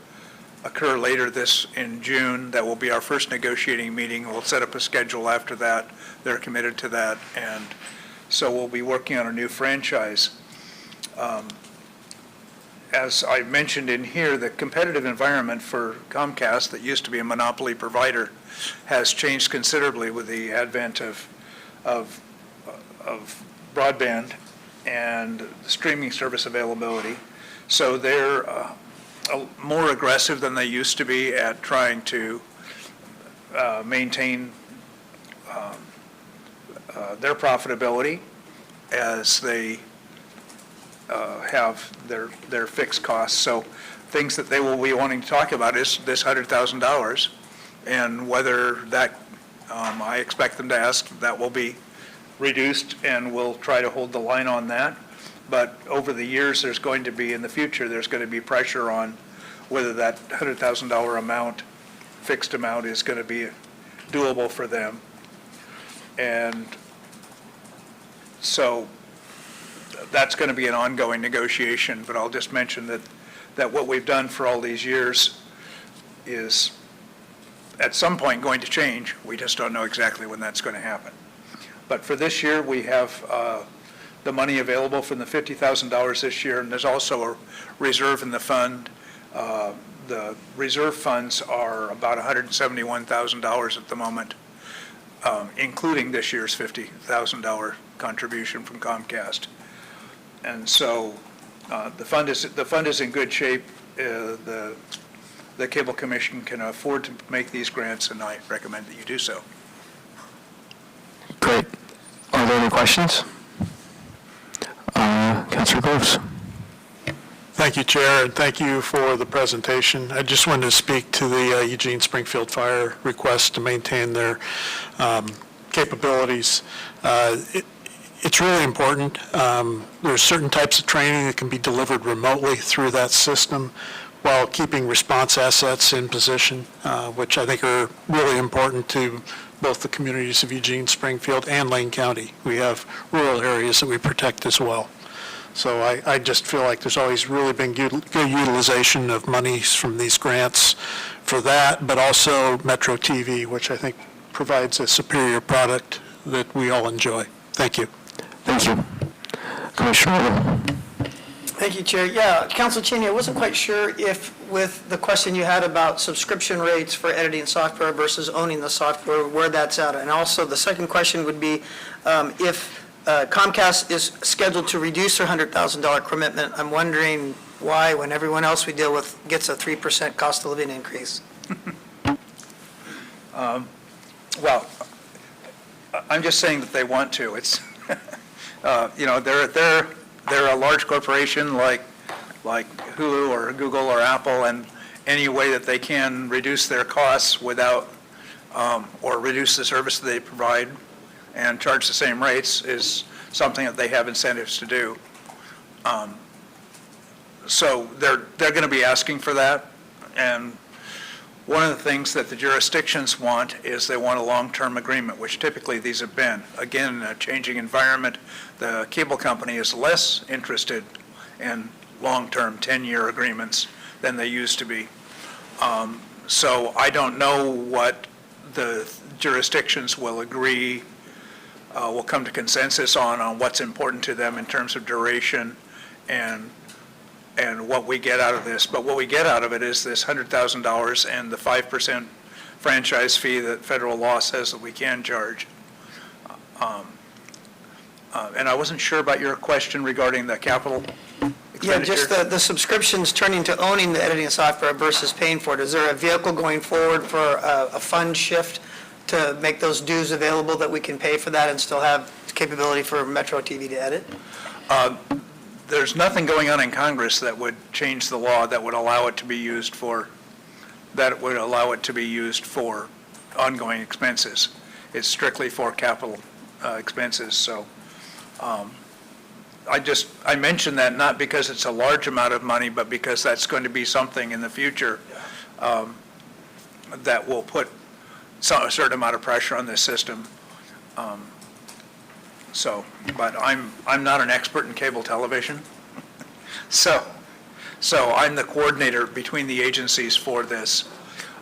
S21: occur later in June. That will be our first negotiating meeting. We'll set up a schedule after that. They're committed to that. And so we'll be working on a new franchise. As I mentioned in here, the competitive environment for Comcast, that used to be a monopoly provider, has changed considerably with the advent of broadband and streaming service availability. So they're more aggressive than they used to be at trying to maintain their profitability as they have their fixed costs. So things that they will be wanting to talk about is this $100,000, and whether that, I expect them to ask, that will be reduced, and we'll try to hold the line on that. But over the years, in the future, there's going to be pressure on whether that $100,000 amount, fixed amount, is going to be doable for them. And so that's going to be an ongoing negotiation, but I'll just mention that what we've done for all these years is at some point going to change. We just don't know exactly when that's going to happen. But for this year, we have the money available from the $50,000 this year, and there's also a reserve in the fund. The reserve funds are about $171,000 at the moment, including this year's $50,000 contribution from Comcast. And so the fund is in good shape. The Cable Commission can afford to make these grants, and I recommend that you do so.
S8: Great. Are there any questions? Councilor Groves.
S3: Thank you, Chair, and thank you for the presentation. I just wanted to speak to the Eugene Springfield Fire request to maintain their capabilities. It's really important. There are certain types of training that can be delivered remotely through that system while keeping response assets in position, which I think are really important to both the communities of Eugene, Springfield, and Lane County. We have rural areas that we protect as well. So I just feel like there's always really been good utilization of monies from these grants for that, but also Metro TV, which I think provides a superior product that we all enjoy. Thank you.
S8: Thank you. Commissioner.
S5: Thank you, Chair. Yeah, Council Cheney, I wasn't quite sure if with the question you had about subscription rates for editing software versus owning the software, where that's at. And also the second question would be if Comcast is scheduled to reduce their $100,000 commitment, I'm wondering why, when everyone else we deal with gets a 3% cost of living increase.
S21: Well, I'm just saying that they want to. It's, they're a large corporation like Hulu or Google or Apple, and any way that they can reduce their costs without, or reduce the service that they provide and charge the same rates is something that they have incentives to do. So they're going to be asking for that, and one of the things that the jurisdictions want is they want a long-term agreement, which typically these have been. Again, in a changing environment, the cable company is less interested in long-term 10-year agreements than they used to be. So I don't know what the jurisdictions will agree, will come to consensus on what's important to them in terms of duration and what we get out of this. But what we get out of it is this $100,000 and the 5% franchise fee that federal law says that we can charge. And I wasn't sure about your question regarding the capital
S5: Yeah,
S21: expenditure.
S5: just the subscriptions turning to owning the editing software versus paying for it. Is there a vehicle going forward for a fund shift to make those dues available that we can pay for that and still have capability for Metro TV to edit?
S21: There's nothing going on in Congress that would change the law that would allow it to be used for, ongoing expenses. It's strictly for capital expenses, so I mention that not because it's a large amount of money, but because that's going to be something in the future that will put a certain amount of pressure on this system. But I'm not an expert in cable television, so I'm the coordinator between the agencies for this,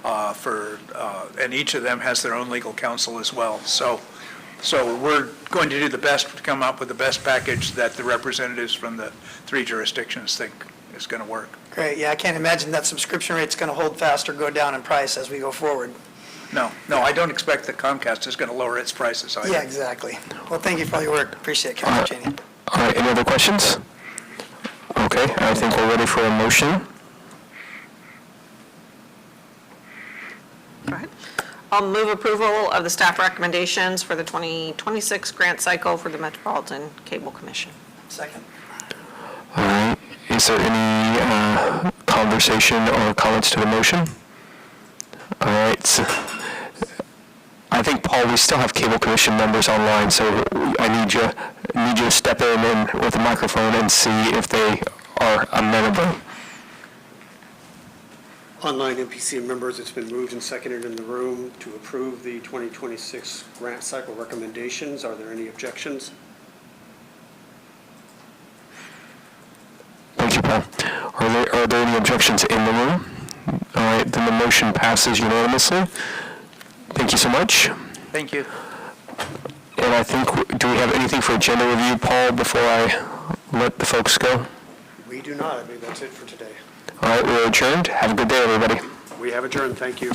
S21: and each of them has their own legal counsel as well. So we're going to do the best to come up with the best package that the representatives from the 3 jurisdictions think is going to work.
S5: Great, yeah, I can't imagine that subscription rate's going to hold fast or go down in price as we go forward.
S21: No, I don't expect that Comcast is going to lower its prices either.
S5: Yeah, exactly. Well, thank you for all your work. Appreciate it, Councilor Cheney.
S8: All right, any other questions? Okay, I think we're ready for a motion.
S10: Go ahead. I'll move approval of the staff recommendations for the 2026 grant cycle for the Metropolitan Cable Commission.
S5: Second.
S8: All right, is there any conversation or comments to the motion? All right, so I think, Paul, we still have Cable Commission members online, so I need you to step in and with a microphone and see if they are amenable.
S13: Online MPC members, it's been moved and seconded in the room to approve the 2026 grant cycle recommendations. Are there any objections?
S8: Thank you, Paul. Are there any objections in the room? All right, then the motion passes unanimously. Thank you so much.
S21: Thank you.
S8: And I think, do we have anything for agenda review, Paul, before I let the folks go?
S13: We do not. I believe that's it for today.
S8: All right, we're adjourned. Have a good day, everybody.
S13: We have adjourned. Thank you.